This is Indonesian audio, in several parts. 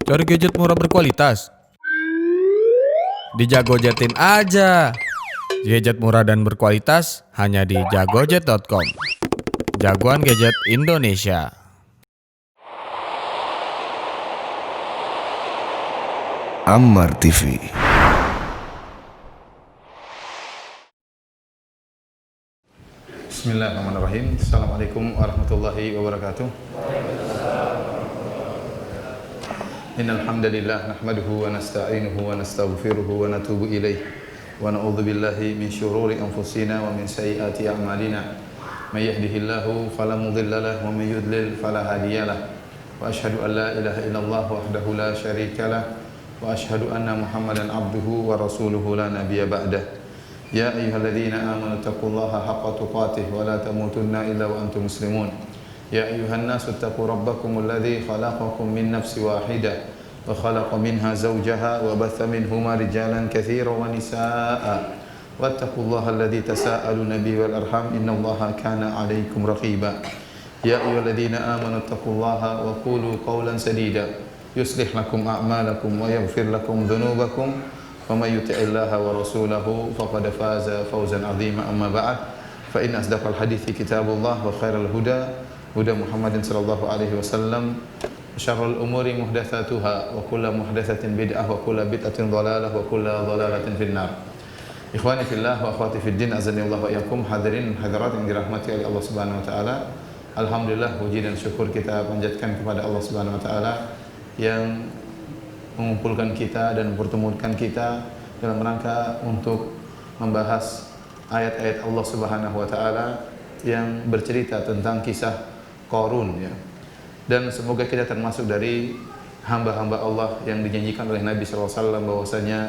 Cari gadget murah berkualitas? Di Jagojetin aja. Gadget murah dan berkualitas hanya di jagojet.com. Jagoan gadget Indonesia. Ammar TV. Bismillahirrahmanirrahim. Assalamualaikum warahmatullahi wabarakatuh. Innal hamdalillah nahmaduhu wa nasta'inuhu wa nastaghfiruhu wa natubu ilaih wa na'udzu billahi min syururi anfusina wa min sayyiati a'malina. May yahdihillahu fala mudilla lahu wa may yudlil fala hadiyalah. Wa asyhadu an la ilaha illallah wahdahu la syarikalah wa asyhadu anna Muhammadan abduhu wa rasuluhu la nabiyya ba'dah. Ya ayyuhalladzina amanu taqullaha haqqa tuqatih wa la tamutunna illa wa antum muslimun. Ya ayyuhan nasu taqu rabbakumul ladzi khalaqakum min nafsin wahidah wa khalaqa minha zawjaha wa batha minhuma rijalan katsiran wa nisaa'a. Wattaqullaha alladzi tasaaluna bihi wal arham innallaha kana 'alaikum raqiba. Ya ayyuhalladzina amanu taqullaha wa qulu qawlan sadida yuslih lakum a'malakum wa yaghfir lakum dhunubakum. وَمَن يُطِعِ اللَّهَ وَرَسُولَهُ فَقَدْ فَازَ فَوْزًا عَظِيمًا أَمَّا بَعْدُ فَإِنَّ أَصْدَقَ الْحَدِيثِ كِتَابُ اللَّهِ وَخَيْرَ الْهُدَى هُدَى مُحَمَّدٍ صلى الله عليه وسلم وشر الأمور محدثاتها وكل محدثة بدعة وكل بدعة ضلالة وكل ضلالة في النار. Ikhwani fillah wa akhwati fid din, azani Allah wa iyyakum. Hadirin hadirat yang dirahmati oleh Allah Subhanahu wa taala. Alhamdulillah, puji dan syukur kita panjatkan kepada Allah Subhanahu wa taala yang mengumpulkan kita dan mempertemukan kita dalam rangka untuk membahas ayat-ayat Allah Subhanahu wa taala yang bercerita tentang kisah Qarun, ya. Dan semoga kita termasuk dari hamba-hamba Allah yang dijanjikan oleh Nabi sallallahu alaihi wasallam bahwasanya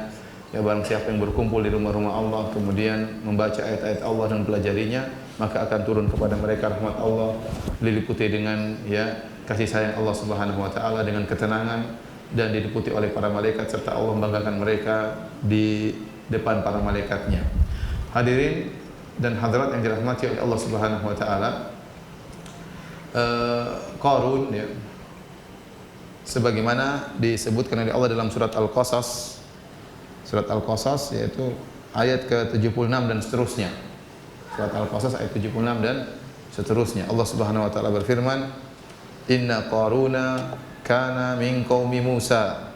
ya barang siapa yang berkumpul di rumah-rumah Allah kemudian membaca ayat-ayat Allah dan pelajarinya, maka akan turun kepada mereka rahmat Allah, diliputi dengan ya kasih sayang Allah Subhanahu wa taala, dengan ketenangan, dan diliputi oleh para malaikat serta Allah membanggakan mereka di depan para malaikatnya. Hadirin dan hadirat yang dirahmati oleh Allah Subhanahu wa taala, Qarun, ya, sebagaimana disebutkan oleh Allah dalam surat Al-Qasas, yaitu ayat ke-76 dan seterusnya. Surat Al-Qasas ayat 76 dan seterusnya. Allah Subhanahu wa taala berfirman, "Inna Qaruna kana min qaumi Musa."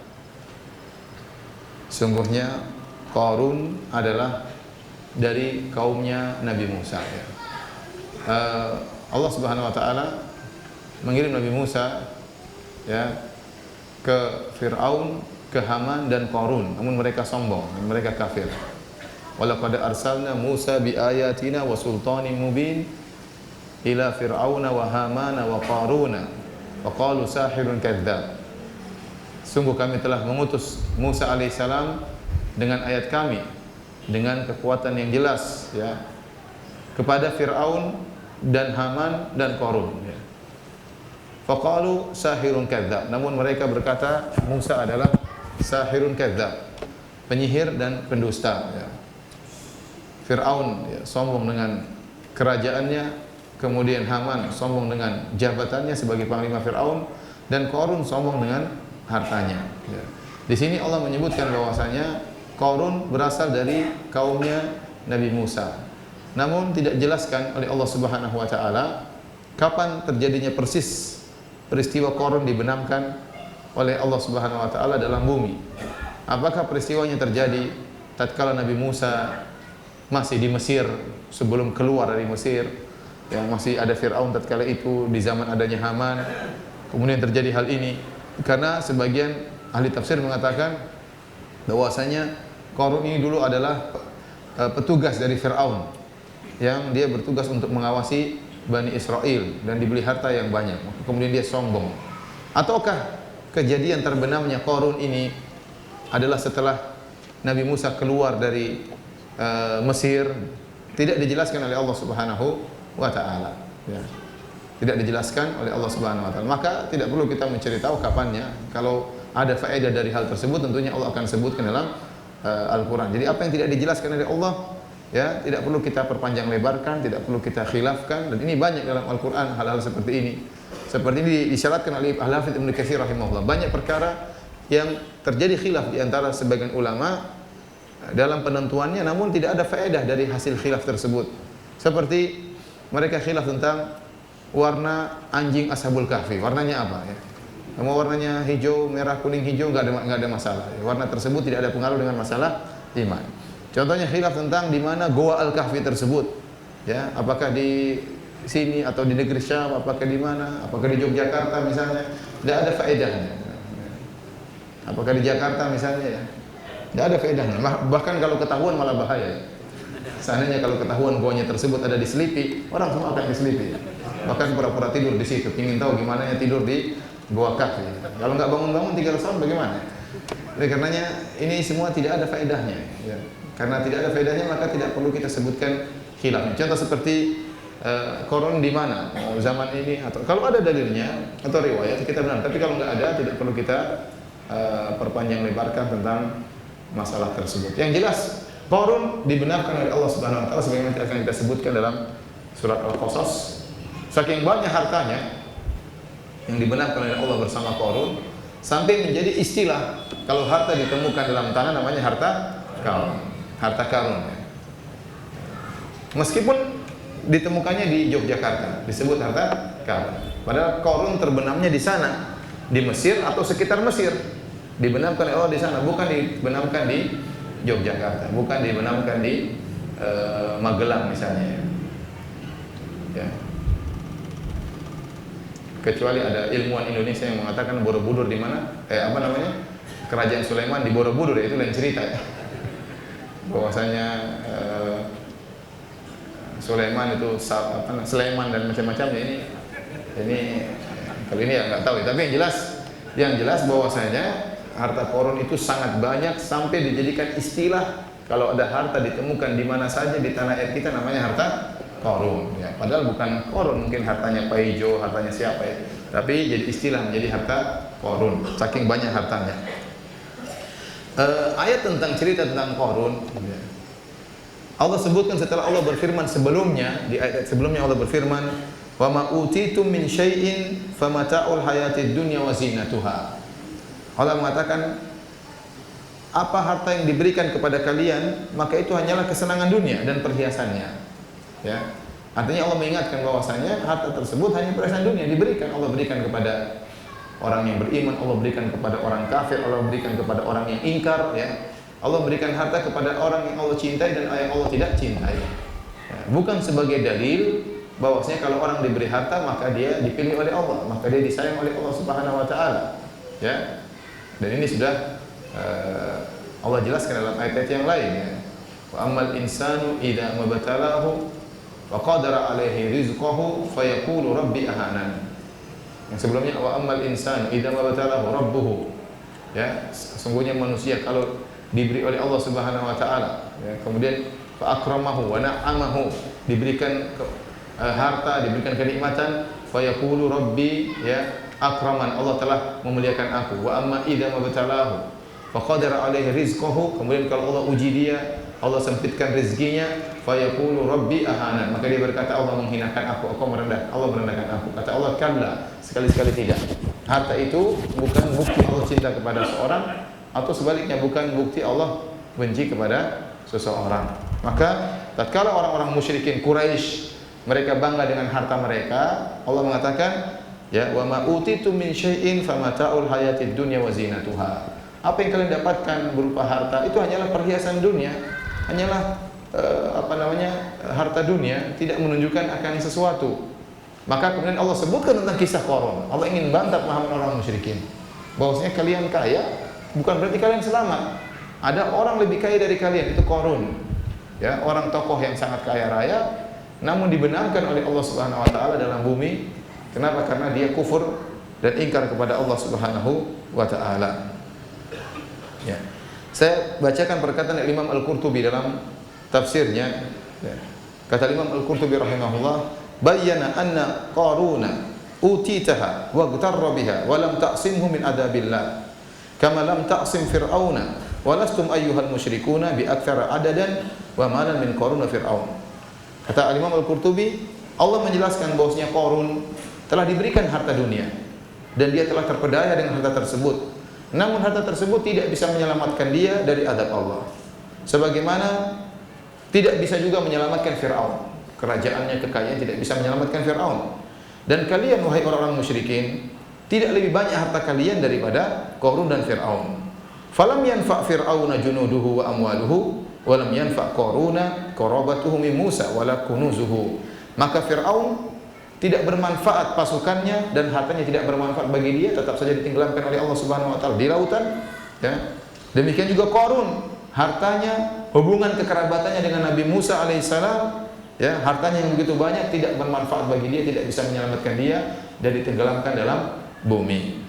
Sungguhnya Qarun adalah dari kaumnya Nabi Musa, ya. Allah Subhanahu wa taala mengirim Nabi Musa, ya, ke Fir'aun, ke Haman dan Qarun, namun mereka sombong, mereka kafir. Walaqad arsalna Musa biayatina wa sultanin mubin ila Fir'auna wa Hamana wa Qaruna faqalu sahirun kadzdzab. Sungguh kami telah mengutus Musa alaihissalam dengan ayat kami, dengan kekuatan yang jelas, ya, kepada Fir'aun dan Haman dan Qarun, ya. Faqalu sahirun kadzdzab. Namun mereka berkata Musa adalah sahirun kadzdzab, penyihir dan pendusta, ya. Fir'aun, ya, sombong dengan kerajaannya, kemudian Haman sombong dengan jabatannya sebagai panglima Fir'aun, dan Qarun sombong dengan hartanya, ya. Di sini Allah menyebutkan bahwasanya Qarun berasal dari kaumnya Nabi Musa. Namun tidak dijelaskan oleh Allah Subhanahu wa taala kapan terjadinya persis peristiwa Qarun dibenamkan oleh Allah Subhanahu wa taala dalam bumi. Apakah peristiwanya terjadi tatkala Nabi Musa masih di Mesir, sebelum keluar dari Mesir, yang masih ada Fir'aun tatkala itu, di zaman adanya Haman, kemudian terjadi hal ini? Karena sebagian ahli tafsir mengatakan bahwasanya Qarun ini dulu adalah petugas dari Fir'aun, yang dia bertugas untuk mengawasi Bani Israel dan diberi harta yang banyak, kemudian dia sombong. Ataukah kejadian terbenamnya Qarun ini adalah setelah Nabi Musa keluar dari Mesir? Tidak dijelaskan oleh Allah Subhanahu wa ta'ala, ya. Tidak dijelaskan oleh Allah Subhanahu wa ta'ala. Maka tidak perlu kita mencari tahu kapannya. Kalau ada faedah dari hal tersebut, tentunya Allah akan sebutkan dalam Al-Quran. Jadi apa yang tidak dijelaskan oleh Allah, ya, tidak perlu kita perpanjang lebarkan, tidak perlu kita khilafkan. Dan ini banyak dalam Al-Quran hal-hal seperti ini. Seperti ini disyaratkan oleh Al-Hafidz Ibnu Katsir rahimahullah. Banyak perkara yang terjadi khilaf di antara sebagian ulama dalam penentuannya, namun tidak ada faedah dari hasil khilaf tersebut. Seperti mereka khilaf tentang warna anjing Ashabul Kahfi, warnanya apa ya? Mau warnanya hijau, merah, kuning, hijau nggak ada masalah. Warna tersebut tidak ada pengaruh dengan masalah iman. Contohnya khilaf tentang di mana Goa Al-Kahfi tersebut, ya, apakah di sini atau di negeri Syam, apakah di mana, apakah di Yogyakarta misalnya, tidak ada faedahnya. Apakah di Jakarta misalnya, ya, tidak ada faedahnya. Bahkan kalau ketahuan malah bahaya. Seandainya kalau ketahuan goanya tersebut ada di Selipi, orang semua akan di Selipi. Bahkan pura-pura tidur di situ, ingin tahu gimana ya tidur di Goa Kahfi. Kalau nggak bangun-bangun 300 tahun bagaimana? Oleh karenanya ini semua tidak ada faedahnya. Ya. Karena tidak ada faedahnya maka tidak perlu kita sebutkan khilafnya. Contoh seperti koron di mana? Zaman ini atau kalau ada dalilnya atau riwayat kita benar. Tapi kalau nggak ada tidak perlu kita perpanjang lebarkan tentang masalah tersebut. Yang jelas Qarun dibenarkan oleh Allah Subhanahu wa taala sebagaimana akan kita sebutkan dalam surat Al-Qasas. Saking banyak hartanya yang dibenarkan oleh Allah bersama Qarun sampai menjadi istilah kalau harta ditemukan dalam tanah namanya harta karun. Harta karun. Meskipun ditemukannya di Yogyakarta disebut harta karun. Padahal Qarun terbenamnya di sana, di Mesir atau sekitar Mesir. Dibenamkan oleh Allah di sana, bukan dibenamkan di Yogyakarta, bukan dibenamkan di Magelang misalnya. Ya. Kecuali ada ilmuwan Indonesia yang mengatakan Borobudur di mana? Kerajaan Sulaiman di Borobudur, itu lain cerita. Ya. Bahwasanya Sulaiman itu Sulaiman dan macam-macamnya ini kalau ini ya nggak tahu. Tapi yang jelas bahwasanya harta Qarun itu sangat banyak sampai dijadikan istilah kalau ada harta ditemukan di mana saja di tanah air kita namanya harta Qarun, ya. Padahal bukan Qarun, mungkin hartanya Paijo, hartanya siapa ya. Tapi jadi istilah menjadi harta Qarun, saking banyak hartanya. Ayat tentang cerita tentang Qarun, ya. Allah sebutkan setelah Allah berfirman sebelumnya, di ayat sebelumnya Allah berfirman, "Wa ma utitum min syai'in famata'ul hayatid dunya wa zinatuha." Allah mengatakan apa harta yang diberikan kepada kalian, maka itu hanyalah kesenangan dunia dan perhiasannya. Ya, artinya Allah mengingatkan bahwasanya harta tersebut hanya perhiasan dunia diberikan. Allah berikan kepada orang yang beriman, Allah berikan kepada orang kafir, Allah berikan kepada orang yang ingkar. Ya, Allah berikan harta kepada orang yang Allah cintai dan yang Allah tidak cintai. Ya, bukan sebagai dalil bahwasanya kalau orang diberi harta maka dia dipilih oleh Allah, maka dia disayang oleh Allah Subhanahu Wa Taala. Ya, dan ini sudah Allah jelaskan dalam ayat-ayat yang lain. Ya. Wa ammal insanu idza mabtalahu wa qadara alaihi rizqahu fayaqulu rabbi ahanan. Yang sebelumnya wa ammal insanu idza mabtalahu rabbuhu. Ya, sesungguhnya manusia kalau diberi oleh Allah Subhanahu wa taala, ya, kemudian fa akramahu wa na'amahu, diberikan harta, diberikan kenikmatan, fayaqulu rabbi, ya, akraman, Allah telah memuliakan aku. Wa amma idza mabtalahu fa qadara alaihi rizqahu, kemudian kalau Allah uji dia, Allah sempitkan rezekinya, fayaqulu rabbi ahanan, maka dia berkata Allah menghinakan aku, Allah merendahkan aku. Kata Allah, kalla, sekali-sekali tidak. Harta itu bukan bukti Allah cinta kepada seorang, atau sebaliknya bukan bukti Allah benci kepada seseorang. Maka tatkala orang-orang musyrikin Quraisy mereka bangga dengan harta mereka, Allah mengatakan, ya, wa ma utitum min syai'in famata'ul hayatid dunya wa zinatuha. Apa yang kalian dapatkan berupa harta itu hanyalah perhiasan dunia, hanyalah harta dunia, tidak menunjukkan akan sesuatu. Maka kemudian Allah sebutkan tentang kisah Qarun. Allah ingin bantah pemahaman orang musyrikin bahwasanya kalian kaya bukan berarti kalian selamat. Ada orang lebih kaya dari kalian, itu Qarun. Ya, orang tokoh yang sangat kaya raya namun dibenarkan oleh Allah Subhanahu wa taala dalam bumi. Kenapa? Karena dia kufur dan ingkar kepada Allah Subhanahu wa taala. Ya. Saya bacakan perkataan Imam Al-Qurtubi dalam tafsirnya. Ya. Kata Imam Al-Qurtubi rahimahullah, bayyana anna Qaruna utitaha wa ghtarra biha wa lam ta'simhu min adabillah kama lam ta'sim fir'auna wa lastum ayyuhal musyrikuna bi aktsara adadan wa malan min Qaruna fir'aun. Kata Imam Al-Qurtubi, Allah menjelaskan bahwasanya Qarun telah diberikan harta dunia dan dia telah terpedaya dengan harta tersebut. namun harta tersebut tidak bisa menyelamatkan dia dari azab Allah. Sebagaimana tidak bisa juga menyelamatkan Fir'aun. Kerajaannya, kekayaan tidak bisa menyelamatkan Fir'aun. Dan kalian wahai orang-orang musyrikin, tidak lebih banyak harta kalian daripada Qarun dan Fir'aun. Falam yanfa' Fir'auna junuduhu wa amwaluhu wa lam yanfa' Qaruna qarabatuhu min Musa wala kunuzuhu. Maka Fir'aun tidak bermanfaat pasukannya dan hartanya tidak bermanfaat bagi dia, tetap saja ditenggelamkan oleh Allah Subhanahu wa taala di lautan, ya. Demikian juga Qarun, hartanya, hubungan kekerabatannya dengan Nabi Musa alaihissalam, ya, hartanya yang begitu banyak tidak bermanfaat bagi dia, tidak bisa menyelamatkan dia dan ditenggelamkan dalam bumi.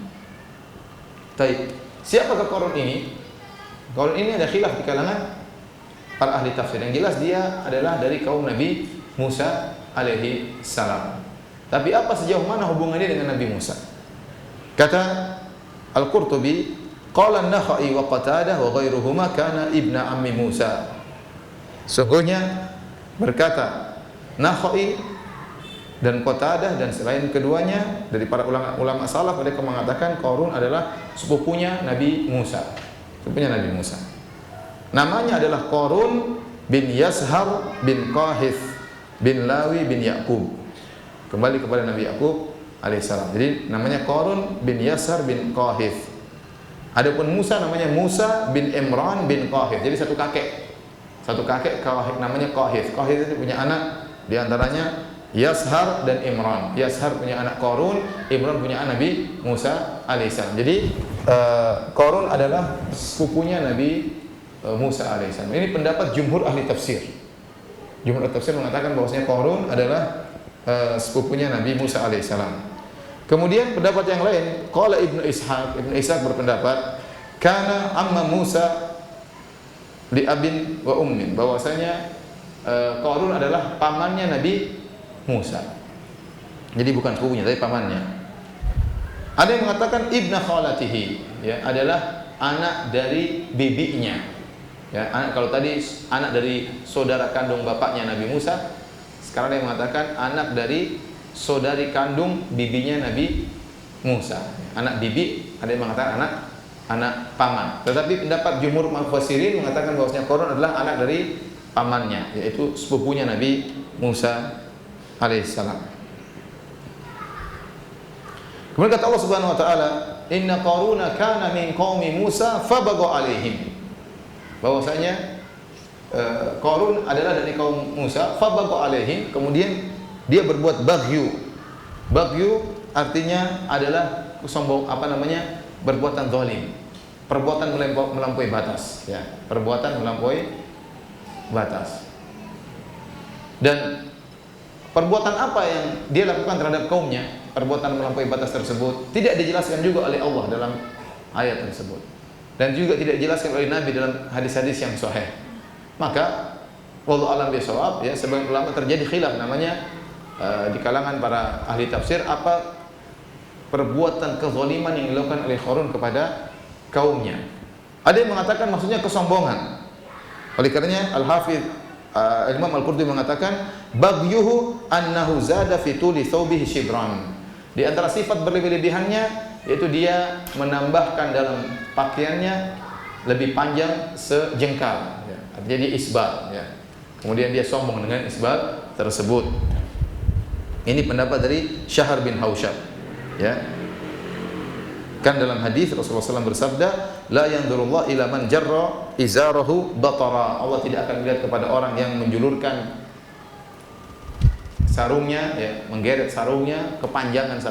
Baik, siapakah Qarun ini? Qarun ini ada khilaf di kalangan para ahli tafsir. Yang jelas dia adalah dari kaum Nabi Musa alaihi salam. Tapi apa sejauh mana hubungannya dengan Nabi Musa? Kata Al-Qurtubi, qala an-Nakhai wa Qatadah wa ghairuhuma kana ibna ammi Musa. Sungguhnya berkata Nakhai dan Qatadah dan selain keduanya dari para ulama salaf, mereka mengatakan Qarun adalah sepupunya Nabi Musa. Sepupunya Nabi Musa. Namanya adalah Qarun bin Yashar bin Qahith bin Lawi bin Ya'qub. Kembali kepada Nabi Ya'qub alaihissalam. Jadi namanya Qarun bin Yashar bin Qahith. Adapun Musa namanya Musa bin Imran bin Qahith. Jadi satu kakek. Satu kakek namanya Qahith. Qahith itu punya anak, di antaranya Yashar dan Imran. Yashar punya anak Qarun, Imran punya anak Nabi Musa alaihissalam. Jadi Qarun adalah sepupunya Nabi Musa alaihissalam. Ini pendapat jumhur ahli tafsir. Jumhur ahli tafsir mengatakan bahwasanya Qarun adalah sepupunya Nabi Musa alaihissalam. Kemudian pendapat yang lain, qala Ibnu Ishaq berpendapat kana amma Musa li abin wa ummin, bahwasanya Qarun adalah pamannya Nabi Musa. Jadi bukan sepupunya tapi pamannya. Ada yang mengatakan ibna khalatihi, ya, adalah anak dari bibinya. Ya, kalau tadi anak dari saudara kandung bapaknya Nabi Musa, sekarang dia mengatakan anak dari saudari kandung bibinya Nabi Musa. Anak bibi, ada yang mengatakan anak paman. Tetapi pendapat jumhur mufassirin mengatakan bahwasanya Qarun adalah anak dari pamannya, yaitu sepupunya Nabi Musa alaihissalam. Kemudian kata Allah Subhanahu wa taala, "Inna Qaruna kana min qaumi Musa fabagha alaihim." Bahwasanya Qarun adalah dari kaum Musa, fabagha alaihim, kemudian dia berbuat baghyu. Baghyu artinya adalah perbuatan zalim, perbuatan melampaui batas, ya, perbuatan melampaui batas. Dan perbuatan apa yang dia lakukan terhadap kaumnya, perbuatan melampaui batas tersebut tidak dijelaskan juga oleh Allah dalam ayat tersebut, dan juga tidak dijelaskan oleh Nabi dalam hadis-hadis yang sahih. Maka wallahu alam bisawab, ya, sebagian ulama terjadi khilaf namanya di kalangan para ahli tafsir, apa perbuatan kezaliman yang dilakukan oleh Qarun kepada kaumnya. Ada yang mengatakan maksudnya kesombongan. Oleh karenanya Al-Hafidz Imam Al-Qurtubi mengatakan baghyuhu annahu zada fi tuli thawbihi shibran. Di antara sifat berlebih-lebihannya yaitu dia menambahkan dalam pakaiannya lebih panjang sejengkal, ya. Jadi isbal, ya. Kemudian dia sombong dengan isbal tersebut. Ini pendapat dari Syahr bin Hausyab, ya. Kan dalam hadis Rasulullah SAW bersabda, la yanzurullah ila man jarra izarahu batara. Allah tidak akan melihat kepada orang yang menjulurkan sarungnya, ya, menggeret sarungnya, kepanjangan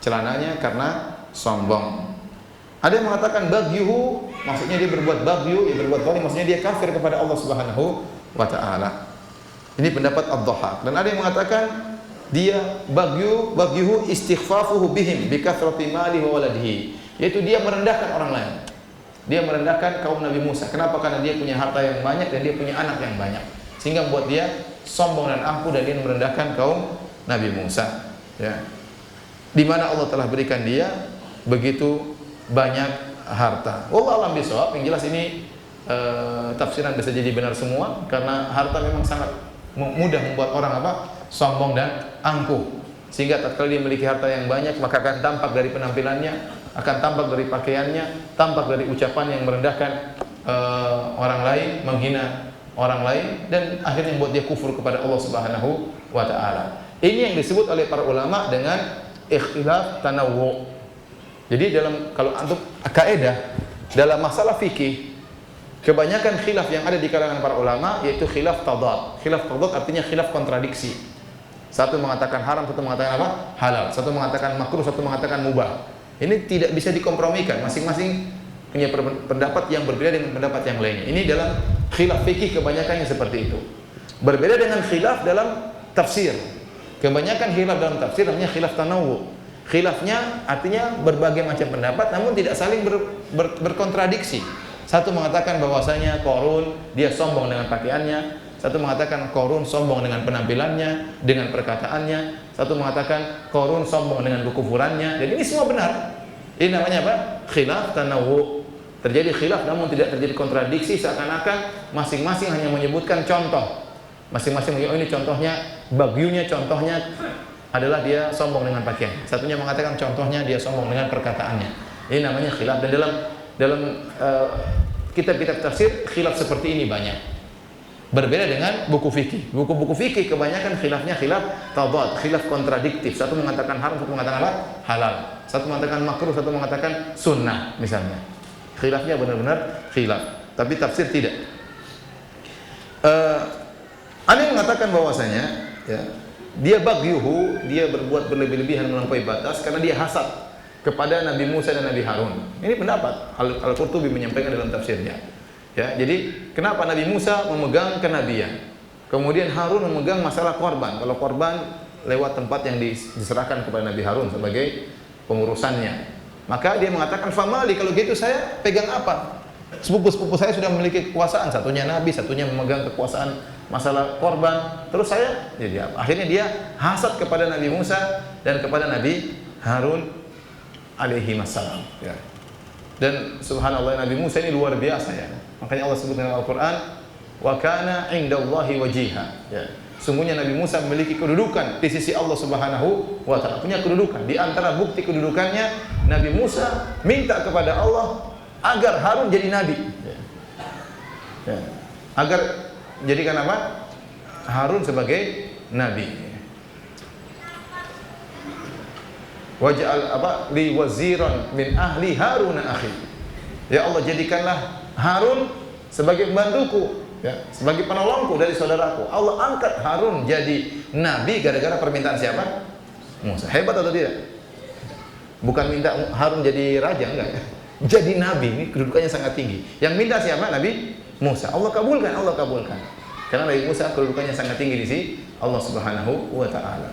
celananya karena sombong. Ada yang mengatakan bagyuhu, maksudnya dia berbuat bagyu, ya, berbuat zalim, maksudnya dia kafir kepada Allah Subhanahu wa taala. Ini pendapat Ad-Dhahhak. Dan ada yang mengatakan dia bagyuhu istighfafuhu bihim bi kathrati malihi wa waladihi, yaitu dia merendahkan orang lain. Dia merendahkan kaum Nabi Musa. Kenapa? Karena dia punya harta yang banyak dan dia punya anak yang banyak, sehingga membuat dia sombong dan angkuh dan dia merendahkan kaum Nabi Musa, ya. Di mana Allah telah berikan dia begitu banyak harta. Wallahu a'lam bishawab. Yang jelas ini tafsiran bisa jadi benar semua, karena harta memang sangat mudah membuat orang sombong dan angkuh, sehingga tatkala dia memiliki harta yang banyak maka akan tampak dari penampilannya akan tampak dari pakaiannya, tampak dari ucapan yang merendahkan orang lain, menghina orang lain, dan akhirnya membuat dia kufur kepada Allah Subhanahu wa taala. Ini yang disebut oleh para ulama dengan ikhtilaf tanawwu. Jadi kalau untuk kaidah dalam masalah fikih, kebanyakan khilaf yang ada di kalangan para ulama yaitu khilaf tadad. Khilaf tadad artinya khilaf kontradiksi. Satu mengatakan haram, satu mengatakan apa? Halal. Satu mengatakan makruh, satu mengatakan mubah. Ini tidak bisa dikompromikan. Masing-masing punya pendapat yang berbeda dengan pendapat yang lainnya. Ini dalam khilaf fikih kebanyakannya seperti itu. Berbeda dengan khilaf dalam tafsir. Kebanyakan khilaf dalam tafsir namanya khilaf tanawwu. Khilafnya artinya berbagai macam pendapat namun tidak saling berkontradiksi. Satu mengatakan bahwasanya Qarun dia sombong dengan pakaiannya, satu mengatakan Qarun sombong dengan penampilannya, dengan perkataannya, satu mengatakan Qarun sombong dengan kekufurannya. Dan ini semua benar. Ini namanya apa? Khilaf tanawwu. Terjadi khilaf namun tidak terjadi kontradiksi, seakan-akan masing-masing hanya menyebutkan contoh. Masing-masing oh ini contohnya, bagyunya contohnya adalah dia sombong dengan pakaian. Satunya mengatakan contohnya dia sombong dengan perkataannya. Ini namanya khilaf. Dan dalam kitab-kitab tafsir khilaf seperti ini banyak. Berbeda dengan buku fikih. Buku-buku fikih kebanyakan khilafnya khilaf tadad, khilaf kontradiktif. Satu mengatakan haram, satu mengatakan apa? Halal. Satu mengatakan makruh, satu mengatakan sunnah misalnya. Khilafnya benar-benar khilaf. Tapi tafsir tidak. Ada yang mengatakan bahwasanya ya, dia bagyuhu, dia berbuat berlebih-lebihan melampaui batas karena dia hasad kepada Nabi Musa dan Nabi Harun. Ini pendapat Al-Qurtubi menyampaikan dalam tafsirnya. Ya, jadi kenapa Nabi Musa memegang kenabian, kemudian Harun memegang masalah korban. Kalau korban lewat tempat yang diserahkan kepada Nabi Harun sebagai pengurusannya, maka dia mengatakan famali, kalau gitu saya pegang apa? Sepupu-sepupu saya sudah memiliki kekuasaan, satunya Nabi, satunya memegang kekuasaan masalah korban, terus saya jadi apa? Akhirnya dia hasad kepada Nabi Musa dan kepada Nabi Harun alaihi wassalam ya. Dan subhanallah, Nabi Musa ini luar biasa ya. Makanya Allah sebut dalam Al-Quran, wa kana indallahi wajiha ya. Sungguhnya Nabi Musa memiliki kedudukan di sisi Allah Subhanahu wa taala, punya kedudukan. Di antara bukti kedudukannya, Nabi Musa minta kepada Allah agar Harun jadi nabi ya. Ya. Agar jadikan apa? Harun sebagai nabi. Waj'al apa? Li waziran min ahli Harun akhi. Ya Allah, jadikanlah Harun sebagai pembantuku ya, sebagai penolongku dari saudaraku. Allah angkat Harun jadi nabi gara-gara permintaan siapa? Musa. Hebat atau tidak? Bukan minta Harun jadi raja, enggak ya. Jadi nabi, ini kedudukannya sangat tinggi. Yang minta siapa? Nabi Musa. Allah kabulkan, Allah kabulkan. Karena Nabi Musa kedudukannya sangat tinggi di sisi Allah Subhanahu wa taala.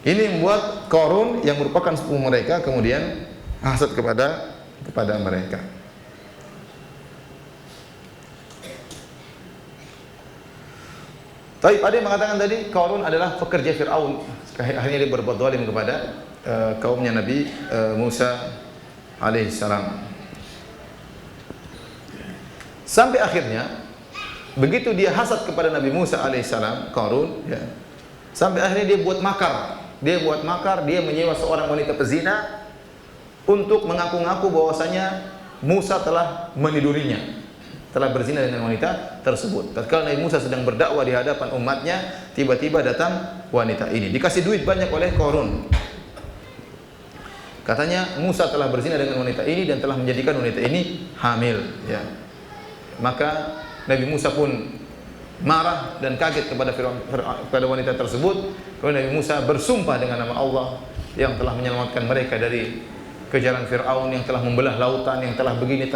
Ini membuat Qarun yang merupakan sepupu mereka kemudian hasad kepada mereka. Tapi ada yang mengatakan tadi Qarun adalah pekerja Fir'aun. Akhirnya dia berbuat zalim kepada kaumnya Nabi Musa alaihissalam. Sampai akhirnya begitu dia hasad kepada Nabi Musa alaihissalam, Qarun ya, sampai akhirnya dia buat makar. Dia menyewa seorang wanita pezina untuk mengaku-ngaku bahwasanya Musa telah menidurinya, telah berzina dengan wanita tersebut. Tatkala Nabi Musa sedang berdakwah di hadapan umatnya, tiba-tiba datang wanita ini. Dikasih duit banyak oleh Qarun. Katanya Musa telah berzina dengan wanita ini dan telah menjadikan wanita ini hamil ya. Maka Nabi Musa pun marah dan kaget kepada wanita tersebut. Kemudian Nabi Musa bersumpah dengan nama Allah yang telah menyelamatkan mereka dari kejaran Fir'aun, yang telah membelah lautan, yang telah begini.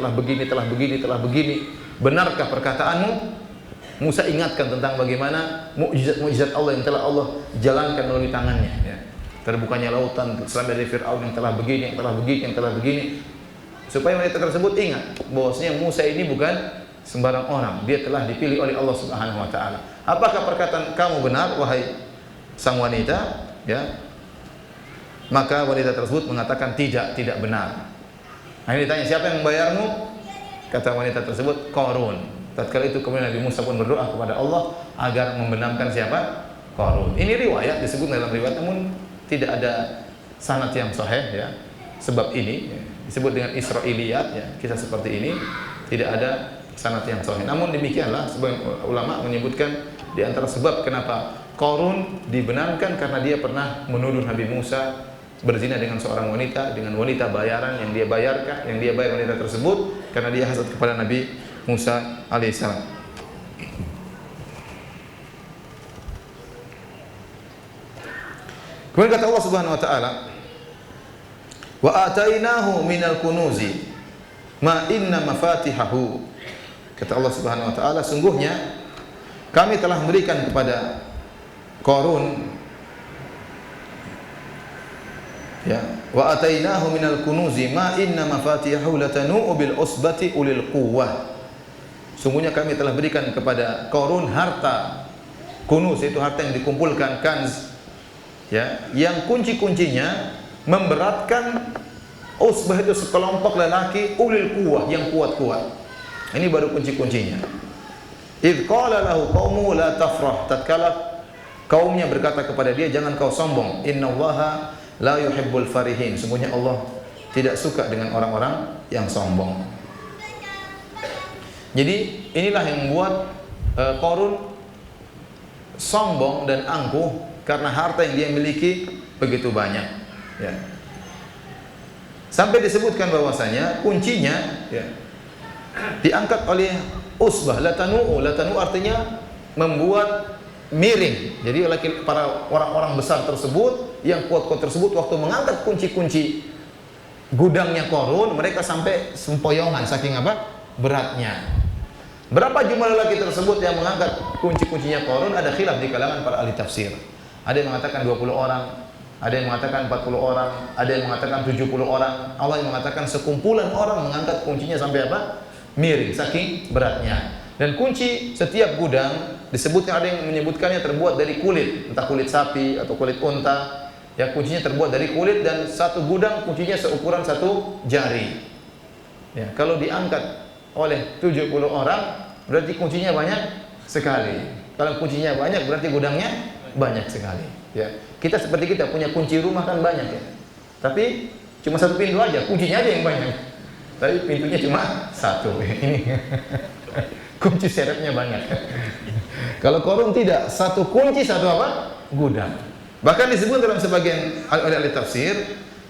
Benarkah perkataanmu? Musa ingatkan tentang bagaimana mukjizat Allah yang telah Allah jalankan melalui tangannya ya. Terbukanya lautan, selamat dari Fir'aun yang telah begini, supaya wanita tersebut ingat bahwasanya Musa ini bukan sembarang orang, dia telah dipilih oleh Allah Subhanahu wa taala. Apakah perkataan kamu benar wahai sang wanita ya? Maka wanita tersebut mengatakan tidak benar. Akhirnya ditanya, siapa yang membayarmu? Kata wanita tersebut, Qarun. Tatkala itu kemudian Nabi Musa pun berdoa kepada Allah agar membenamkan siapa? Qarun. Ini riwayat, disebut dalam riwayat, namun tidak ada sanad yang sahih ya. Sebab ini disebut dengan Israiliyat, ya, kisah seperti ini tidak ada sanad yang sahih. Namun demikianlah sebagian ulama menyebutkan di antara sebab kenapa Qarun dibenarkan karena dia pernah menuduh Nabi Musa berzina dengan seorang wanita, dengan wanita bayaran yang dia bayar wanita tersebut karena dia hasad kepada Nabi Musa alaihissalam. Kemudian kata Allah Subhanahu wa taala, "Wa atainahu minal kunuzi ma inna mafatihahu." Kata Allah Subhanahu wa taala, sungguhnya kami telah memberikan kepada Qarun, ya, wa atainahu minal kunuzi ma inna mafatihahu latanu bil usbati ulil quwwah. Sungguhnya kami telah berikan kepada Qarun harta kunuz, itu harta yang dikumpulkan, kanz, ya, yang kunci-kuncinya memberatkan usbah, itu sekelompok lelaki ulil quwwah yang kuat-kuat. Ini baru kunci-kuncinya. Idz qala lahu qaumu la tafrah, tatkala kaumnya berkata kepada dia, jangan kau sombong. Innallaha la yuhibbul farihin. Sungguhnya Allah tidak suka dengan orang-orang yang sombong. Jadi inilah yang membuat Qarun sombong dan angkuh karena harta yang dia miliki begitu banyak, ya. Sampai disebutkan bahwasanya kuncinya, ya, diangkat oleh usbah, latanu artinya membuat miring. Jadi para orang-orang besar tersebut yang kuat-kuat tersebut waktu mengangkat kunci-kunci gudangnya Qarun, mereka sampai sempoyongan saking apa? Beratnya. Berapa jumlah lelaki tersebut yang mengangkat kunci-kuncinya Qarun? Ada khilaf di kalangan para ahli tafsir. Ada yang mengatakan 20 orang, ada yang mengatakan 40 orang, ada yang mengatakan 70 orang. Allah yang mengatakan sekumpulan orang mengangkat kuncinya sampai apa? Miring saking beratnya. Dan kunci setiap gudang disebutkan, ada yang menyebutkannya terbuat dari kulit, entah kulit sapi atau kulit unta. Ya, kuncinya terbuat dari kulit dan satu gudang kuncinya seukuran satu jari. Ya, kalau diangkat oleh 70 orang berarti kuncinya banyak sekali. Kalau kuncinya banyak berarti gudangnya banyak sekali. Ya, kita seperti kita punya kunci rumah kan banyak, ya. Tapi cuma satu pintu aja, kuncinya aja yang banyak. Tapi pintunya cuma satu. Ini kunci seretnya banyak. Kalau Qarun tidak, satu kunci satu apa? Gudang. Bahkan disebut dalam sebagian ahli tafsir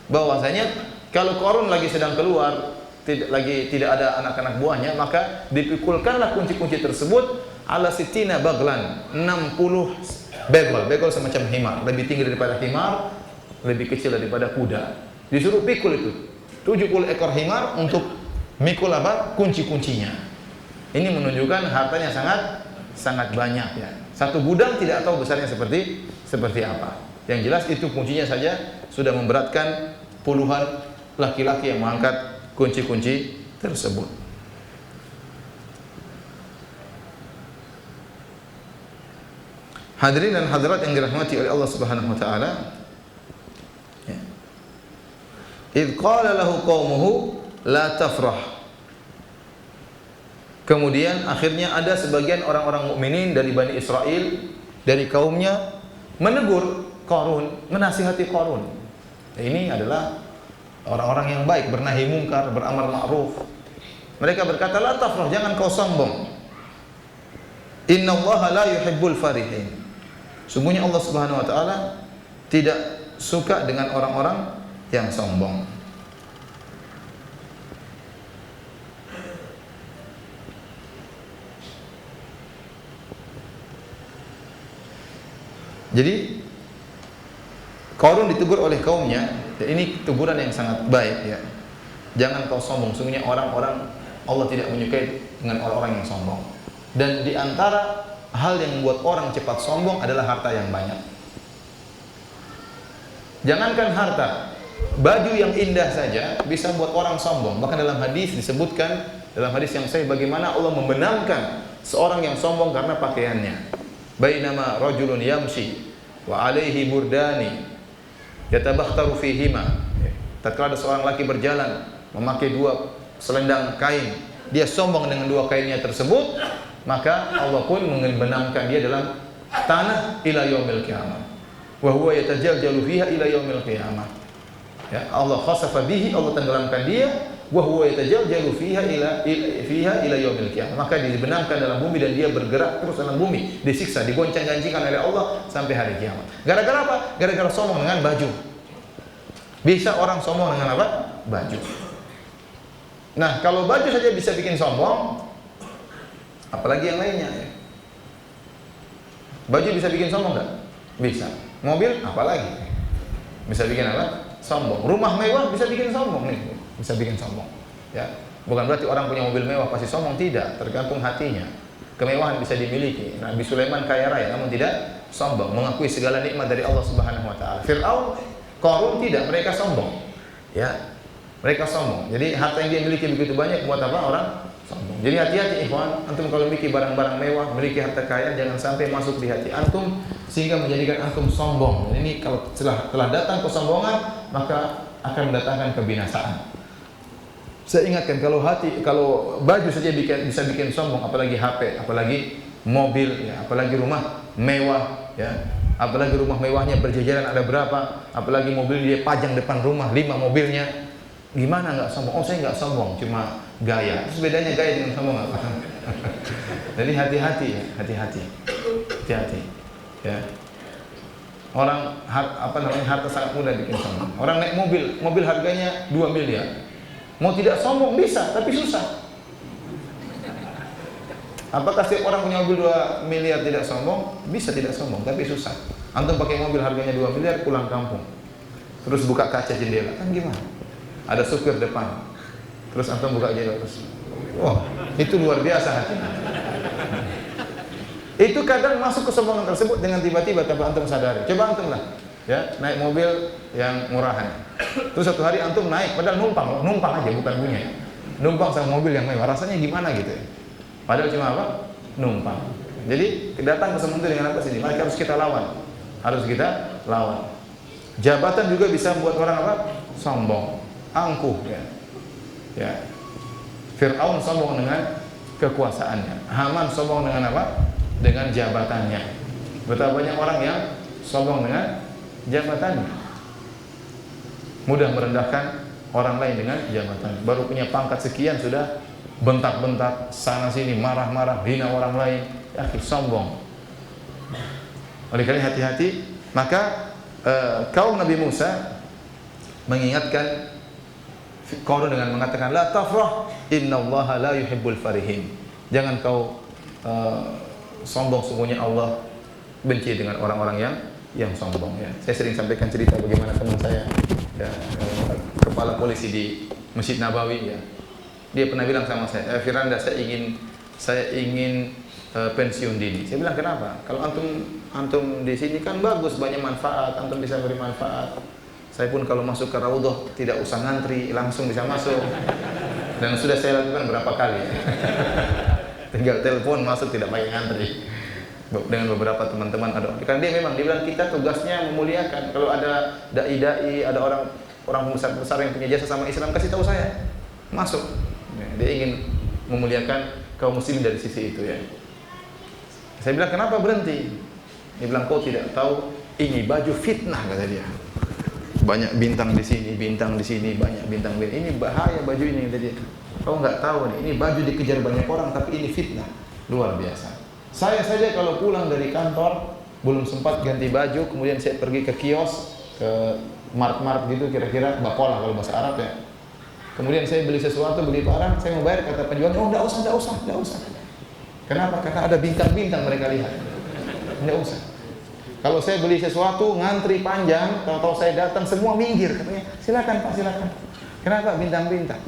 bahwasanya kalau Qarun lagi sedang keluar, tidak ada anak-anak buahnya, maka dipikulkanlah kunci-kunci tersebut ala sitina baglan, 60 begol. Begol semacam himar, lebih tinggi daripada himar, lebih kecil daripada kuda. Disuruh pikul itu 70 ekor himar untuk mikul apa? Kunci-kuncinya. Ini menunjukkan hartanya sangat banyak, ya. Satu gudang tidak tahu besarnya seperti apa. Yang jelas itu kuncinya saja sudah memberatkan puluhan laki-laki yang mengangkat kunci-kunci tersebut. Hadirin dan hadirat yang dirahmati oleh Allah Subhanahu wa taala. Ya. Idz qala lahu qaumuhu la tafrah. Kemudian akhirnya ada sebagian orang-orang mukminin dari Bani Israel, dari kaumnya, menegur Qarun, menasihati Qarun. Ini adalah orang-orang yang baik, bernahi mungkar, beramar ma'ruf. Mereka berkata, la tafrah, jangan kau sombong. Innallaha la yuhibbul farihin. Sungguhnya Allah Subhanahu wa taala tidak suka dengan orang-orang yang sombong. Jadi Qarun ditegur oleh kaumnya, ini teguran yang sangat baik, ya. Jangan kau sombong, sungguhnya orang-orang Allah tidak menyukai dengan orang-orang yang sombong. Dan di antara hal yang membuat orang cepat sombong adalah harta yang banyak. Jangankan harta, baju yang indah saja bisa membuat orang sombong. Bahkan dalam hadis disebutkan, dalam hadis yang sahih, bagaimana Allah membenamkan seorang yang sombong karena pakaiannya. Bainama rajulun yamshi wa alaihi burdani yatabakhtaru fihima. Tatkala ada seorang laki berjalan memakai dua selendang kain, dia sombong dengan dua kainnya tersebut, maka Allah pun membenamkan dia dalam tanah ila yaumil qiyamah. Wa huwa yatajaljalu fiha ila yaumil qiyamah. Ya, Allah khasafa bihi, Allah tenggelamkan dia, wa huwa yatajaljalu fiha ila yaumil qiyamah. Maka dibenamkan dalam bumi dan dia bergerak terus dalam bumi, disiksa, digoncang-gancingkan oleh Allah sampai hari kiamat. Gara-gara apa? Gara-gara sombong dengan baju. Bisa orang sombong dengan apa? Baju. Nah, kalau baju saja bisa bikin sombong, apalagi yang lainnya ya. Baju bisa bikin sombong enggak? Bisa. Mobil apalagi? Bisa bikin apa? Sombong. Rumah mewah bisa bikin sombong nih, bisa bikin sombong. Ya, bukan berarti orang punya mobil mewah pasti sombong, tidak. Tergantung hatinya. Kemewahan bisa dimiliki. Nabi Sulaiman kaya raya, namun tidak sombong, mengakui segala nikmat dari Allah Subhanahu Wa Taala. Fir'aun, Qarun tidak, mereka sombong. Ya, mereka sombong. Jadi harta yang dia miliki begitu banyak, buat apa orang sombong? Jadi hati-hati ikhwan, antum kalau memiliki barang-barang mewah, memiliki harta kaya, jangan sampai masuk di hati antum sehingga menjadikan antum sombong. Dan ini kalau telah datang kesombongan, maka akan mendatangkan kebinasaan. Saya ingatkan, kalau baju saja bisa bikin sombong, apalagi HP, apalagi mobil, ya, apalagi rumah mewah, ya, apalagi rumah mewahnya berjajaran ada berapa, apalagi mobil dia pajang depan rumah 5 mobilnya, gimana nggak sombong? Oh, saya nggak sombong, cuma gaya. Terus bedanya gaya dengan sombong apa? Jadi hati-hati ya, hati-hati, ya. Orang harta sangat mudah bikin sombong. Orang naik mobil harganya 2 miliar. Mau tidak sombong bisa, tapi susah. Apakah setiap orang punya mobil 2 miliar tidak sombong? Bisa tidak sombong, tapi susah. Antum pakai mobil harganya 2 miliar pulang kampung, terus buka kaca jendela, kan gimana? Ada supir depan, terus antum buka jendela terus. Wah, itu luar biasa hatinya. Itu kadang masuk kesombongan tersebut dengan tiba-tiba tanpa antum sadari. Coba antum lah, ya, naik mobil yang murahan. Terus satu hari antum naik, padahal numpang aja, bukan punya. Numpang sama mobil yang mewah, rasanya gimana gitu ya? Padahal cuma apa? Numpang. Jadi datang kesombongan itu dengan apa sih? Maka harus kita lawan. Harus kita lawan. Jabatan juga bisa membuat orang apa? Sombong, angkuh, ya. Ya. Fir'aun sombong dengan kekuasaannya. Haman sombong dengan apa? Dengan jabatannya. Betapa banyak orang yang sombong dengan jabatannya. Mudah merendahkan orang lain dengan jabatan. Baru punya pangkat sekian sudah bentak-bentak sana sini, marah-marah, hina orang lain. Ya, sombong. Oleh karena hati-hati, maka kaum Nabi Musa mengingatkan Qarun dengan mengatakan la tafrah innallaha la yuhibbul farihin. Jangan kau sombong, sungguhnya Allah benci dengan orang-orang yang sombong, ya. Saya sering sampaikan cerita bagaimana teman saya, ya, kepala polisi di Masjid Nabawi, ya. Dia pernah bilang sama saya, Firanda, saya ingin pensiun dini. Saya bilang, kenapa? Kalau antum di sini kan bagus, banyak manfaat, antum bisa beri manfaat. Saya pun kalau masuk ke raudhah tidak usah ngantri, langsung bisa masuk. Dan sudah saya lakukan berapa kali. Tinggal telepon masuk, tidak pakai ngantri. Dengan beberapa teman-teman ada. Karena dia bilang kita tugasnya memuliakan. Kalau ada dai-dai, ada orang besar-besar yang punya jasa sama Islam, kasih tahu saya. Masuk. Dia ingin memuliakan kaum muslimin dari sisi itu, ya. Saya bilang, kenapa berhenti? Dia bilang, kau tidak tahu ini baju fitnah, kata dia. Banyak bintang di sini, banyak bintang. Ini bahaya baju ini, kata dia. Kau nggak tahu nih, ini baju dikejar banyak orang, tapi ini fitnah. Luar biasa. Saya saja kalau pulang dari kantor, belum sempat ganti baju, kemudian saya pergi ke kios, ke mart gitu, kira-kira bakola kalau bahasa Arab, ya. Kemudian saya beli sesuatu, beli barang, saya mau bayar, kata penjual, oh nggak usah. Kenapa? Karena ada bintang-bintang mereka lihat. Nggak usah. Kalau saya beli sesuatu, ngantri panjang, tahu-tahu saya datang, semua minggir, katanya, silakan Pak, silakan. Kenapa? Bintang-bintang.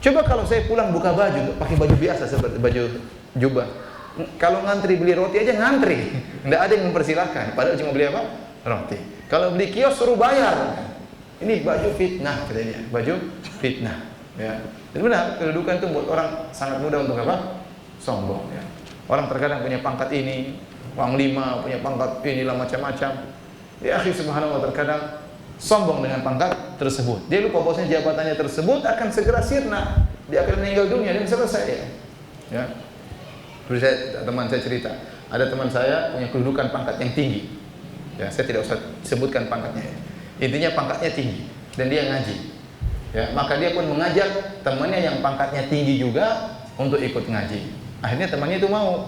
Coba kalau saya pulang buka baju, pakai baju biasa seperti baju jubah. Kalau ngantri beli roti aja ngantri, nggak ada yang mempersilahkan. Padahal cuma beli apa? Roti. Kalau beli kios suruh bayar. Ini baju fitnah, katanya. Baju fitnah. Ya. Jadi benar, kedudukan itu buat orang sangat mudah untuk apa? Sombong. Ya. Orang terkadang punya pangkat ini, panglima, punya pangkat inilah macam-macam. Ya, akhi subhanallah, terkadang sombong dengan pangkat tersebut. Dia lupa bahwasanya jabatannya tersebut akan segera sirna. Dia akan meninggal dunia dan selesai. Ya. Terus teman saya cerita, ada teman saya punya kedudukan pangkat yang tinggi. Ya, saya tidak usah sebutkan pangkatnya. Intinya pangkatnya tinggi. dan dia ngaji. Ya, maka dia pun mengajak temannya yang pangkatnya tinggi juga untuk ikut ngaji. Akhirnya temannya itu mau.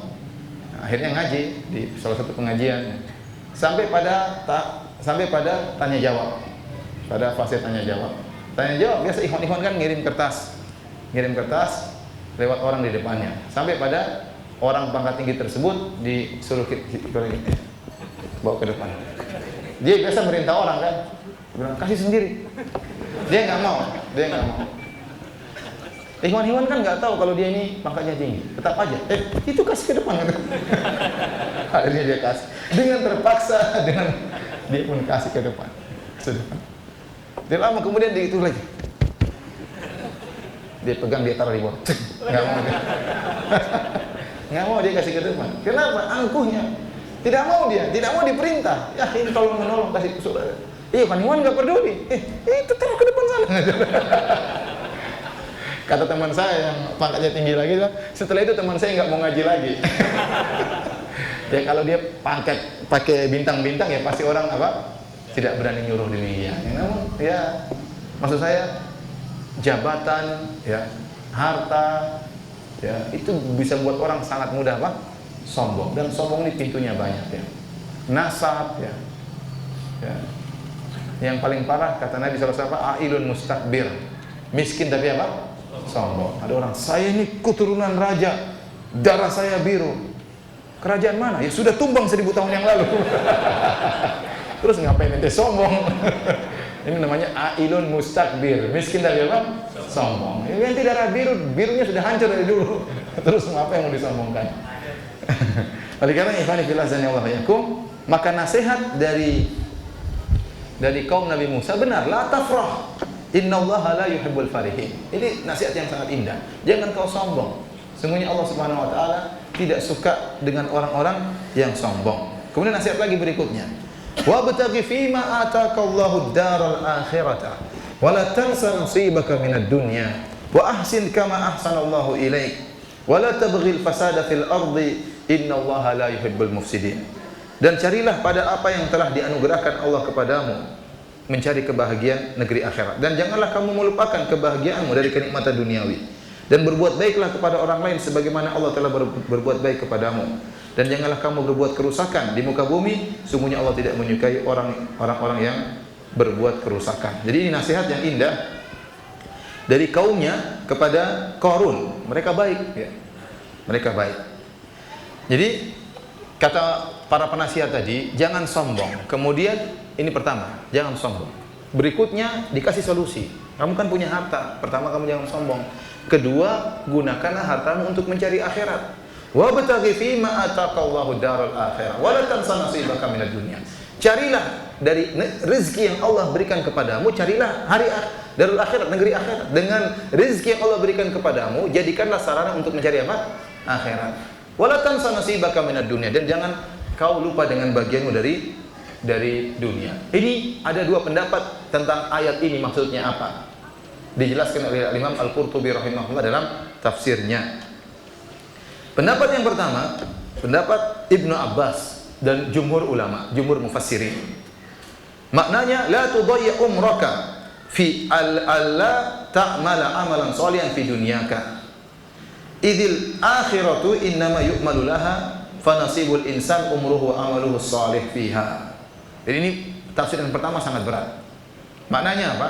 Akhirnya ngaji di salah satu pengajian. Sampai pada tanya jawab. Pada fase tanya jawab. Tanya jawab biasa ikhwan-ikhwan kan ngirim kertas lewat orang di depannya. Sampai pada orang pangkat tinggi tersebut disuruh bawa ke depan. Dia biasa merintah orang kan, bilang kasih sendiri. Dia nggak mau. Ikhwan-ikhwan kan nggak tahu kalau dia ini pangkatnya tinggi. Tetap aja, itu kasih ke depan. Akhirnya dia kasih. Dengan terpaksa, dia pun kasih ke depan. Dia lama kemudian dia itu lagi. Dia pegang, dia taruh di bawah. Nggak mau dia. Nggak mau dia kasih ke depan. Kenapa? Angkuhnya. Tidak mau dia, tidak mau diperintah. Ya ini tolong menolong kasih ke saudara. Ikhwan-ikhwan nggak peduli. Itu taruh ke depan sana. Kata teman saya yang pangkatnya tinggi lagi, setelah itu teman saya nggak mau ngaji lagi. Ya kalau dia pangkat pakai bintang-bintang ya pasti orang tidak berani nyuruh demikian. Namun ya maksud saya jabatan, ya harta, ya itu bisa buat orang sangat mudah sombong, dan sombong ini pintunya banyak ya. Nasab ya. Yang paling parah kata Nabi SAW, ailun mustakbir, miskin tapi sombong. Ada orang, saya ini keturunan raja, darah saya biru. Kerajaan mana? Ya sudah tumbang 1000 tahun yang lalu. Terus ngapain ente sombong? Ini namanya ailun mustakbir, miskin tapi sombong. Yang darah biru, birunya sudah hancur dari dulu. Terus apa yang mau disombongkan? Oleh karena ikhwan fillah Allah yakum, maka nasihat dari kaum Nabi Musa benar, la tafrah, innallaha la yuhibbul farihin. Ini nasihat yang sangat indah. Jangan kau sombong. Sesungguhnya Allah Subhanahu wa taala tidak suka dengan orang-orang yang sombong. Kemudian nasihat lagi berikutnya, wabtaghi fima ataakallahu ad-daral akhirata wa la tansa nasibaka minad dunya wa ahsin kama ahsanallahu ilaik wa la tabghil fasada fil ardi innallaha la yuhibbul mufsidin. Dan carilah pada apa yang telah dianugerahkan Allah kepadamu, mencari kebahagiaan negeri akhirat, dan janganlah kamu melupakan kebahagiaanmu dari kenikmatan duniawi, dan berbuat baiklah kepada orang lain sebagaimana Allah telah berbuat baik kepadamu, dan janganlah kamu berbuat kerusakan di muka bumi, sungguhnya Allah tidak menyukai orang-orang yang berbuat kerusakan. Jadi ini nasihat yang indah dari kaumnya kepada Qarun. Mereka baik ya. Mereka baik. Jadi kata para penasihat tadi, jangan sombong. Kemudian ini pertama, jangan sombong. Berikutnya dikasih solusi. Kamu kan punya harta. Pertama, kamu jangan sombong. Kedua, gunakanlah hartamu untuk mencari akhirat. Wabtaghi fima ataqallahu daral akhirah wa la tansa nasibaka minad dunya. Carilah dari rezeki yang Allah berikan kepadamu, carilah darul akhirat, negeri akhirat. Dengan rezeki yang Allah berikan kepadamu, jadikanlah sarana untuk mencari apa? Akhirat. Wa la tansa nasibaka minad dunya, dan jangan kau lupa dengan bagianmu dari dunia. Ini ada dua pendapat tentang ayat ini, maksudnya apa? Dijelaskan oleh Imam Al-Qurtubi rahimahullah dalam tafsirnya. Pendapat yang pertama, pendapat Ibnu Abbas dan jumhur ulama, jumhur mufassirin. Maknanya la tudayya umraka fi alla ta'mala amalan shalihan fi dunyaka. Idzil akhiratu innama yu'malu laha fa nasibul insan umruhu wa amaluhu shalih fiha. Jadi ini tafsir yang pertama sangat berat. Maknanya apa?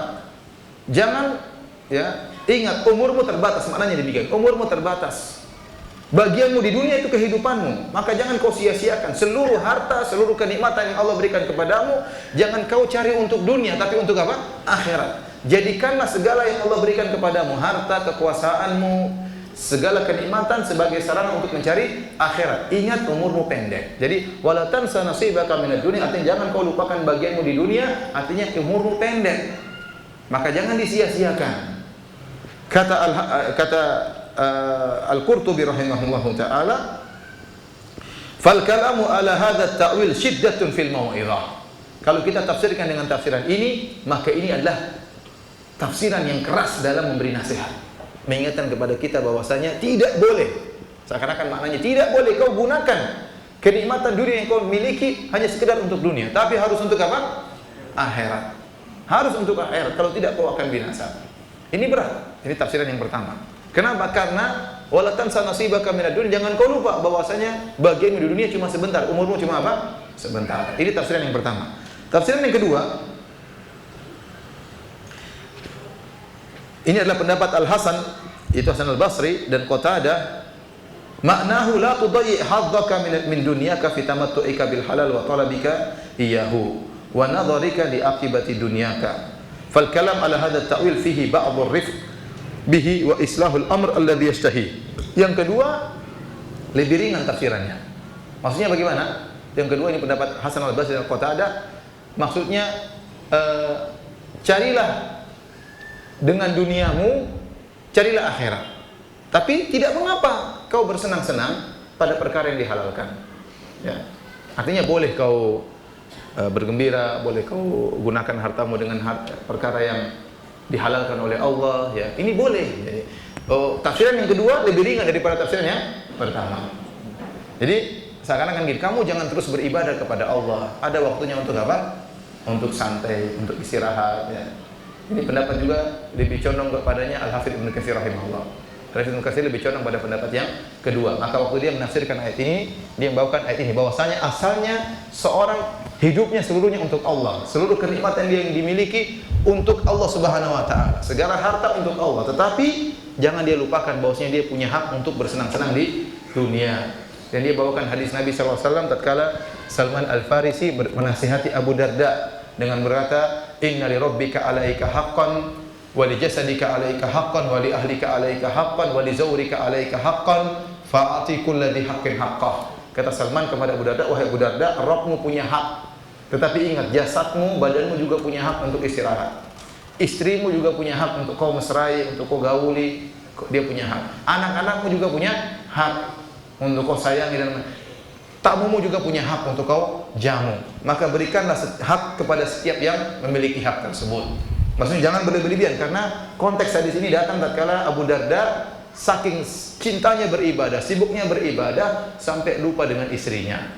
Jangan ya, ingat umurmu terbatas, maknanya demikian. Umurmu terbatas. Bagianmu di dunia itu kehidupanmu, maka jangan kau sia-siakan seluruh harta, seluruh kenikmatan yang Allah berikan kepadamu. Jangan kau cari untuk dunia, tapi untuk apa? Akhirat. Jadikanlah segala yang Allah berikan kepadamu, harta, kekuasaanmu, segala kenikmatan sebagai sarana untuk mencari akhirat. Ingat umurmu pendek. Jadi wala tansa nasibaka minad dunya, artinya jangan kau lupakan bagianmu di dunia, artinya umurmu pendek. Maka jangan disia-siakan. Kata Al-Qurtubi rahimahullahu ta'ala, fal kalamu ala hadha ta'wil syiddatun fil mau'izah. Kalau kita tafsirkan dengan tafsiran ini, maka ini adalah tafsiran yang keras dalam memberi nasihat, mengingatkan kepada kita bahwasanya tidak boleh, seakan-akan maknanya tidak boleh kau gunakan kenikmatan dunia yang kau miliki hanya sekedar untuk dunia, tapi harus untuk apa? Akhirat. Harus untuk akhirat, kalau tidak kau akan binasa. Ini berat. Ini tafsiran yang pertama. Kenapa? Karena wala tansa nasibaka minad dunya, jangan kau lupa bahwasanya bagian di dunia cuma sebentar, umurmu cuma apa? Sebentar. Ini tafsiran yang pertama. Tafsiran yang kedua, ini adalah pendapat Al-Hasan, itu Hasan Al-Basri dan Qatadah. Maknahu la tudayyi haddaka min dunyaka fi tamattu'ika bil halal wa talabika iyyahu wa nadharika li aqibati dunyaka. Fal kalam ala hadha at-ta'wil fihi ba'd ar-rifq bihi wa islahul amr alladhi yashtahi. Yang kedua, lebih ringan tafsirannya. Maksudnya bagaimana? Yang kedua, ini pendapat Hasan Al-Basri dan Qatadah. Maksudnya carilah dengan duniamu, carilah akhirat. Tapi tidak mengapa kau bersenang-senang pada perkara yang dihalalkan. Ya. Artinya boleh kau bergembira, boleh kau gunakan hartamu dengan perkara yang dihalalkan oleh Allah. Ya. Ini boleh. Jadi, tafsiran yang kedua lebih ringan daripada tafsiran yang pertama. Jadi seakan-akan gini, kamu jangan terus beribadah kepada Allah. Ada waktunya untuk apa? Untuk santai, untuk istirahat. Ya. Ini pendapat juga lebih condong kepadanya Al-Hafidz Ibnu Katsir rahimahullah. Al-Hafidz Ibnu Katsir lebih condong pada pendapat yang kedua. Maka waktu dia menafsirkan ayat ini, dia membawakan ayat ini bahwasanya asalnya seorang hidupnya seluruhnya untuk Allah. Seluruh kenikmatan dia yang dimiliki untuk Allah Subhanahu wa taala. Segala harta untuk Allah, tetapi jangan dia lupakan bahwasanya dia punya hak untuk bersenang-senang di dunia. Dan dia bawakan hadis Nabi sallallahu alaihi wasallam tatkala Salman Al-Farisi menasihati Abu Darda dengan berkata, "Inna li rabbika 'alaika haqqan wa li jasadika 'alaika haqqan wa li ahlika 'alaika haqqan wa li zawrika 'alaika haqqan fa'ati kulli dhi haqqin haqqah." Kata Salman kepada Abu Darda, "Wahai Abu Darda, Rabbmu punya hak. Tetapi ingat, jasadmu, badanmu juga punya hak untuk istirahat. Istrimu juga punya hak untuk kau mesrai, untuk kau gauli, dia punya hak. Anak-anakmu juga punya hak untuk kau sayangi dan tamumu juga punya hak untuk kau jamu. Maka berikanlah hak kepada setiap yang memiliki hak tersebut." Maksudnya jangan berlebihan, karena konteks hadis ini datang tatkala Abu Darda saking cintanya beribadah, sibuknya beribadah sampai lupa dengan istrinya.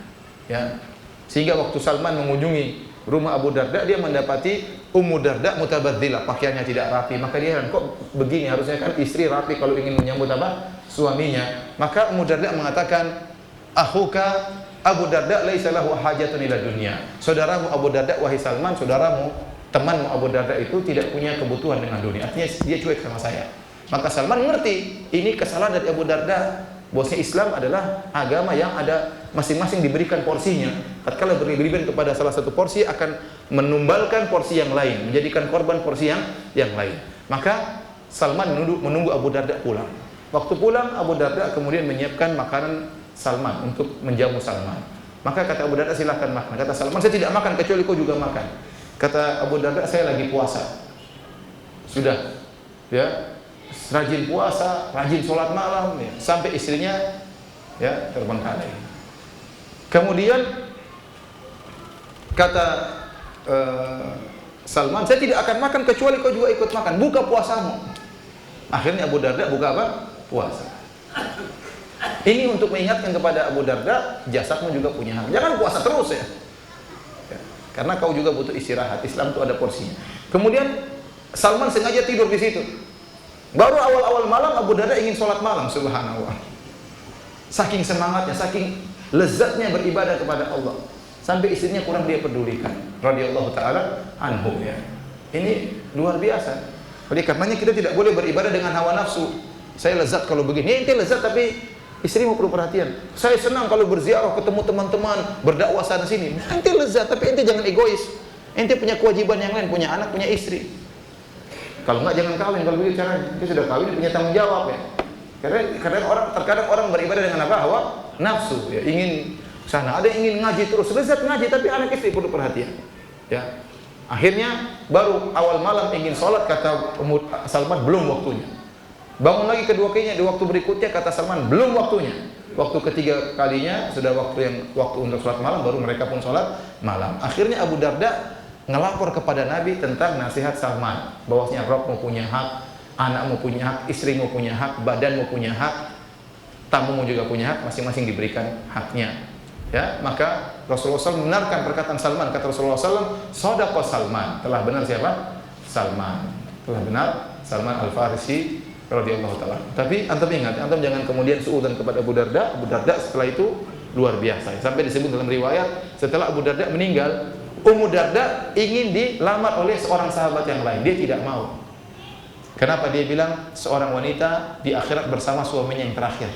Ya. Sehingga waktu Salman mengunjungi rumah Abu Darda, dia mendapati Ummu Darda mutabaddilah, pakaiannya tidak rapi. Maka dia heran, kok begini, harusnya kan istri rapi kalau ingin menyambut apa? Suaminya. Maka Ummu Darda mengatakan, "Akhuka Abu Darda laisa lahu hajatun ila dunya." Saudaramu Abu Darda, wahai Salman, saudaramu, temanmu Abu Darda itu tidak punya kebutuhan dengan dunia. Artinya dia cuek sama saya. Maka Salman mengerti, ini kesalahan dari Abu Darda. Bahwasanya Islam adalah agama yang ada masing-masing diberikan porsinya. Tatkala berlebihan kepada salah satu porsi akan menumbalkan porsi yang lain, menjadikan korban porsi yang lain. Maka Salman menunggu Abu Darda pulang. Waktu pulang, Abu Darda kemudian menyiapkan makanan Salman untuk menjamu Salman. Maka kata Abu Darda, "Silakan makan." Kata Salman, "Saya tidak makan kecuali kau juga makan." Kata Abu Darda, "Saya lagi puasa." Sudah, ya, rajin puasa, rajin sholat malam, ya, sampai istrinya ya terbengkalai. Kemudian kata Salman, "Saya tidak akan makan kecuali kau juga ikut makan. Buka puasamu." Akhirnya Abu Darda buka apa? Puasa. Ini untuk mengingatkan kepada Abu Darda, jasadmu juga punya hak. Jangan puasa terus ya. Karena kau juga butuh istirahat. Islam itu ada porsinya. Kemudian Salman sengaja tidur di situ. Baru awal-awal malam Abu Darda ingin sholat malam, subhanallah. Saking semangatnya, saking lezatnya beribadah kepada Allah, sampai istrinya kurang dia pedulikan. Radhiyallahu taala anhu ya. Ini luar biasa. Oleh karenanya kita tidak boleh beribadah dengan hawa nafsu. Saya lezat kalau begini, ente lezat tapi istrimu perlu perhatian. Saya senang kalau berziarah, ketemu teman-teman, berdakwah sana sini. Ente lezat, tapi ente jangan egois. Ente punya kewajiban yang lain, punya anak, punya istri. Kalau enggak jangan kawin, kalau begitu caranya. Dia sudah kawin, punya tanggung jawab ya. Karena terkadang orang beribadah dengan apa? Hawa nafsu ya, ingin sana. Ada yang ingin ngaji terus, lezat ngaji, tapi anak istri perlu perhatian. Ya. Akhirnya baru awal malam ingin sholat, kata Salman, belum waktunya. Bangun lagi kedua kalinya di waktu berikutnya, kata Salman, belum waktunya. Waktu ketiga kalinya sudah waktu untuk sholat malam, baru mereka pun sholat malam. Akhirnya Abu Darda ngelapor kepada Nabi tentang nasihat Salman, bahwasanya Rabbmu punya hak, anakmu punya hak, istrimu punya hak, badanmu punya hak, tamumu juga punya hak, masing-masing diberikan haknya. Ya, maka Rasulullah SAW membenarkan perkataan Salman. Kata Rasulullah SAW, "Shadaqa Salman." Telah benar siapa? Salman. Telah benar Salman Al-Farisi radhiyallahu taala. Tapi antum ingat, antum jangan kemudian suudzon kepada Abu Darda. Abu Darda setelah itu luar biasa. Sampai disebut dalam riwayat, setelah Abu Darda meninggal, Ummu Darda ingin dilamar oleh seorang sahabat yang lain. Dia tidak mau. Kenapa? Dia bilang seorang wanita di akhirat bersama suaminya yang terakhir.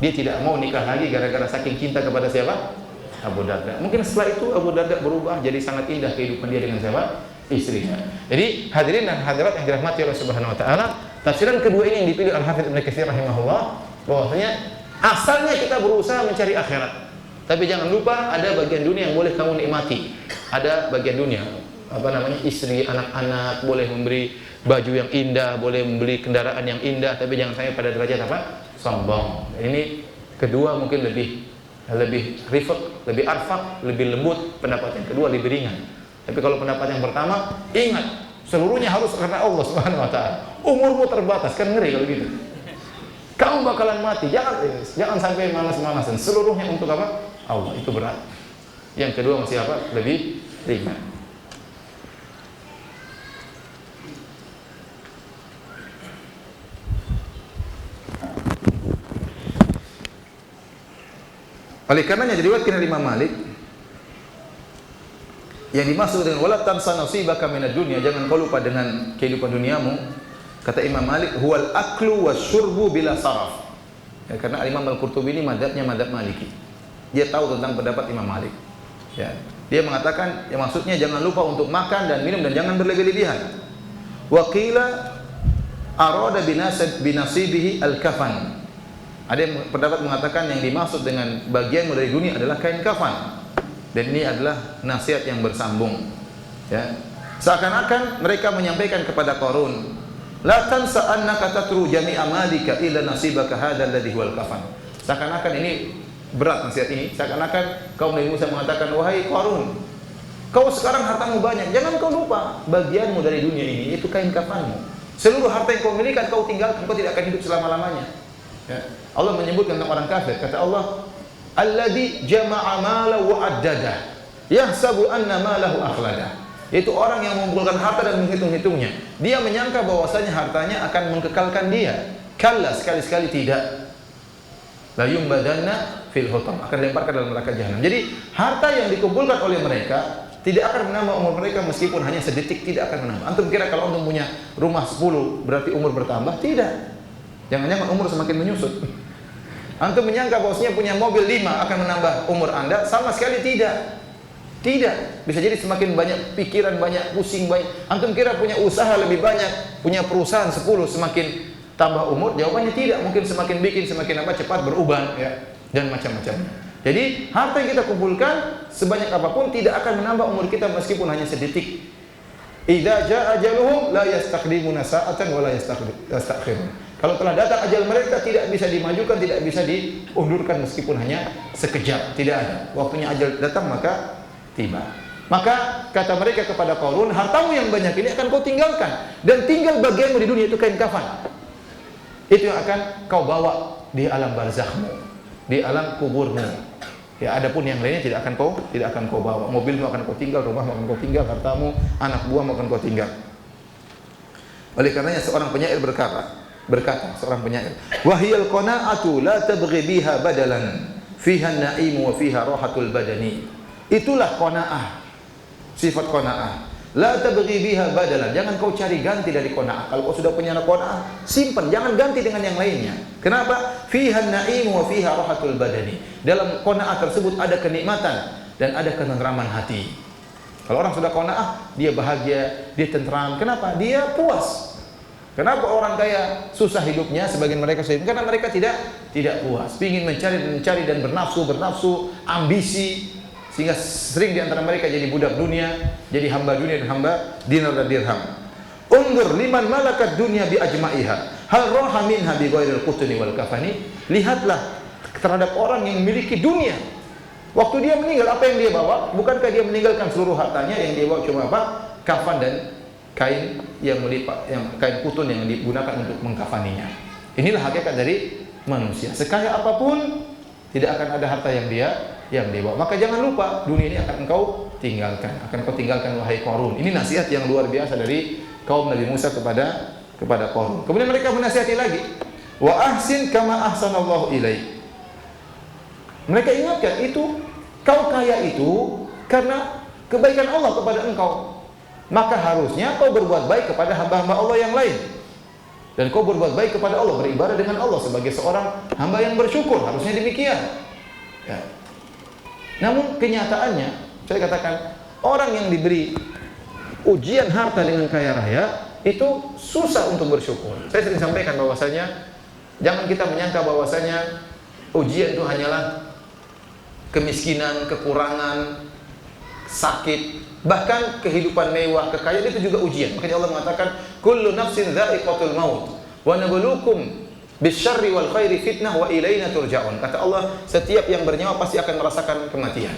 Dia tidak mau nikah lagi gara-gara saking cinta kepada siapa? Abu Darda. Mungkin setelah itu Abu Darda berubah jadi sangat indah kehidupan dia dengan siapa? Istrinya. Jadi hadirin dan hadirat yang dirahmati Allah Subhanahu wa taala, tafsiran kedua ini yang dipilih Al-Hafidz Ibnu Katsir rahimahullah, bahwasanya asalnya kita berusaha mencari akhirat. Tapi jangan lupa ada bagian dunia yang boleh kamu nikmati. Ada bagian dunia, istri, anak-anak, boleh memberi baju yang indah, boleh membeli kendaraan yang indah, tapi jangan sampai pada derajat sombong. Ini kedua mungkin lebih rifq, lebih arfaq, lebih lembut. Pendapat yang kedua lebih ringan. Tapi kalau pendapat yang pertama, ingat seluruhnya harus karena Allah Subhanahu wa taala. Umurmu terbatas, kan ngeri kalau gitu. Kamu bakalan mati. Jangan sampai malas-malasan. Seluruhnya untuk apa? Allah. Itu berat. Yang kedua masih apa? Lebih ringan. Oleh karenanya diriwayatkan oleh Imam Malik, yang dimaksud dengan wala tansa nasibaka minad dunya, jangan kau lupa dengan kehidupan duniamu. Kata Imam Malik, huwal aklu wasyurbu bila saraf. Ya, karena Imam Al-Qurtubi ini mazhabnya mazhab Maliki. Dia tahu tentang pendapat Imam Malik. Ya, dia mengatakan, yang maksudnya jangan lupa untuk makan dan minum dan jangan berlebih-lebihan. Wa qila arada binasibihi al-kafan. Ada yang pendapat mengatakan yang dimaksud dengan bagian dari dunia adalah kain kafan. Dan ini adalah nasihat yang bersambung. Ya. Seakan-akan mereka menyampaikan kepada Qarun, la tansa annaka tatru jami'a malika illa nasibaka hadzal ladzi huwal kafan. Seakan-akan ini berat nasihat ini. Seakan-akan kaum Nabi Musa mengatakan, wahai Qarun, kau sekarang hartamu banyak, jangan kau lupa bagianmu dari dunia ini, itu kain kafanmu. Seluruh harta yang kau miliki kau tinggalkan, kau tidak akan hidup selama-lamanya. Ya. Allah menyebutkan tentang orang kafir, kata Allah, alladzi jama'a mala wa addada yahsabu anna malahu akhlada. Itu orang yang mengumpulkan harta dan menghitung-hitungnya. Dia menyangka bahwasanya hartanya akan mengekalkan dia. Kalla, sekali-sekali tidak. La yumbadanna fil hutam, akan dilemparkan dalam neraka jahanam. Jadi harta yang dikumpulkan oleh mereka tidak akan menambah umur mereka meskipun hanya sedetik, tidak akan menambah. Antum kira kalau antum punya rumah 10 berarti umur bertambah? Tidak. Jangan-jangan umur semakin menyusut. Antum menyangka bahwasanya punya mobil 5 akan menambah umur Anda? Sama sekali tidak. Tidak. Bisa jadi semakin banyak pikiran, banyak pusing, banyak. Antum kira punya usaha lebih banyak, punya perusahaan 10 semakin tambah umur? Jawabannya tidak. Mungkin semakin bikin semakin cepat beruban ya, dan macam-macam. Jadi harta yang kita kumpulkan sebanyak apapun tidak akan menambah umur kita meskipun hanya sedetik. Idza jaa ajaluhum la yastaqdimuna sa'atan wa la yastakhirun. Kalau telah datang ajal mereka tidak bisa dimajukan, tidak bisa diundurkan meskipun hanya sekejap, tidak ada. Waktunya ajal datang maka tiba. Maka kata mereka kepada Qarun, hartamu yang banyak ini akan kau tinggalkan dan tinggal bagianmu di dunia itu kain kafan. Itu yang akan kau bawa di alam barzakhmu, di alam kuburmu. Ya, adapun yang lainnya tidak akan kau bawa. Mobilmu akan kau tinggal, rumahmu akan kau tinggal, hartamu, anak buahmu akan kau tinggal. Oleh karenanya seorang penyair berkata seorang penyair, wahiyal qanaatu la tabghi biha badalan fiha an-na'im wa fiha rahatul badani. Itulah qanaah, sifat qanaah. La tabghi biha badalan, jangan kau cari ganti dari qanaah. Kalau kau sudah punya qanaah, simpan, jangan ganti dengan yang lainnya. Kenapa? Fiha an-na'im wa fiha rahatul badani. Dalam qanaah tersebut ada kenikmatan dan ada ketentraman hati. Kalau orang sudah qanaah, dia bahagia, dia tentram. Kenapa? Dia puas. Kenapa orang kaya susah hidupnya? Sebagian mereka susah hidup karena mereka tidak puas, ingin mencari dan bernafsu, ambisi, sehingga sering di antara mereka jadi budak dunia, jadi hamba dunia dan hamba dinar dan dirham. Undur liman malakat dunia bi ajma'iha, hal roha minha bi ghairil qutni wal kafani. Lihatlah terhadap orang yang memiliki dunia. Waktu dia meninggal, apa yang dia bawa? Bukankah dia meninggalkan seluruh hartanya? Yang dia bawa cuma apa? Kafan dan kain yang melipat, yang kain kutun yang digunakan untuk mengkafaninya. Inilah hakikat dari manusia. Sekaya apapun tidak akan ada harta yang dia bawa. Maka jangan lupa dunia ini akan engkau tinggalkan, wahai Qarun. Ini nasihat yang luar biasa dari kaum Nabi Musa kepada Qarun. Kemudian mereka menasihati lagi, wa ahsin kama ahsanallahu ilaik. Mereka ingatkan itu, kau kaya itu karena kebaikan Allah kepada engkau. Maka harusnya kau berbuat baik kepada hamba-hamba Allah yang lain. Dan kau berbuat baik kepada Allah, beribadah dengan Allah sebagai seorang hamba yang bersyukur. Harusnya demikian. Ya. Namun kenyataannya, saya katakan, orang yang diberi ujian harta dengan kaya raya itu susah untuk bersyukur. Saya sering sampaikan bahwasanya jangan kita menyangka bahwasanya ujian itu hanyalah kemiskinan, kekurangan, sakit, bahkan kehidupan mewah, kekayaan itu juga ujian. Makanya Allah mengatakan, kullu nafsin dha'iqatul maut wa nabluukum bisyarri wal khairi fitnah wa ilaina turja'un. Kata Allah, setiap yang bernyawa pasti akan merasakan kematian.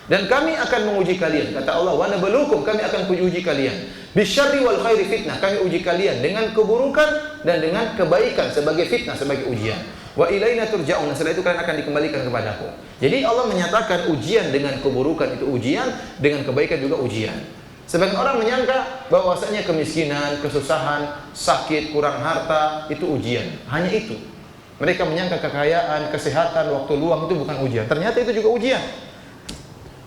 Dan kami akan menguji kalian. Kata Allah, wa nabluukum, kami akan uji kalian. Bisyarri wal khairi fitnah, kami uji kalian dengan keburukan dan dengan kebaikan sebagai fitnah, sebagai ujian. Wa ilaina turja'un, setelah itu kalian akan dikembalikan kepadaku. Jadi Allah menyatakan ujian dengan keburukan itu ujian, dengan kebaikan juga ujian. Sebagian orang menyangka bahwasanya kemiskinan, kesusahan, sakit, kurang harta itu ujian. Hanya itu. Mereka menyangka kekayaan, kesehatan, waktu luang itu bukan ujian. Ternyata itu juga ujian.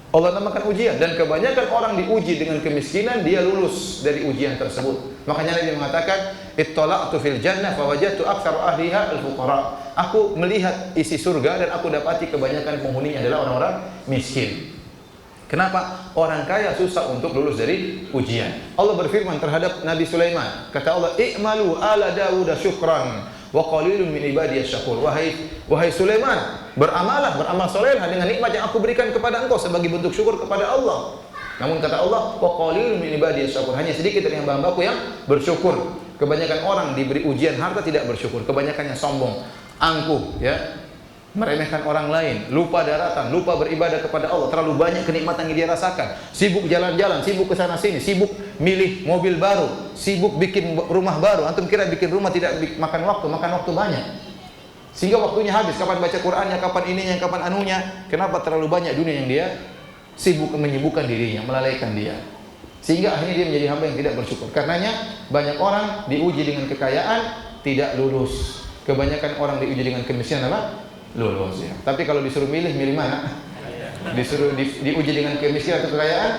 Allah namakan ujian, dan kebanyakan orang diuji dengan kemiskinan, dia lulus dari ujian tersebut. Makanya Nabi mengatakan, ittala'tu fil jannah fawajadtu aktsara ahliha al-fuqara. Aku melihat isi surga dan aku dapati kebanyakan penghuninya adalah orang-orang miskin. Kenapa? Orang kaya susah untuk lulus dari ujian. Allah berfirman terhadap Nabi Sulaiman. Kata Allah, "I'malu ala Dawud syukran wa qalilun min ibadiyas syakur." Wahai Sulaiman, beramal solehlah dengan nikmat yang aku berikan kepada engkau sebagai bentuk syukur kepada Allah. Namun kata Allah, "Wa qalilun min ibadiyas syakur." Hanya sedikit dari hamba-hambaku yang bersyukur. Kebanyakan orang diberi ujian harta tidak bersyukur, kebanyakannya sombong, angkuh, ya. Meremehkan orang lain, lupa daratan, lupa beribadah kepada Allah, terlalu banyak kenikmatan yang dia rasakan, sibuk jalan-jalan, sibuk ke sana sini, sibuk milih mobil baru, sibuk bikin rumah baru. Antum kira bikin rumah tidak makan waktu banyak. Sehingga waktunya habis, kapan baca Qur'annya, kapan ininya, kapan anunya. Kenapa? Terlalu banyak dunia yang dia sibuk menyibukkan dirinya, melalaikan dia. Sehingga akhirnya dia menjadi hamba yang tidak bersyukur. Karenanya banyak orang diuji dengan kekayaan tidak lulus. Kebanyakan orang diuji dengan kemiskinan apa? Lulus, ya. Tapi kalau disuruh milih mana? Disuruh diuji dengan kemiskinan atau kekayaan?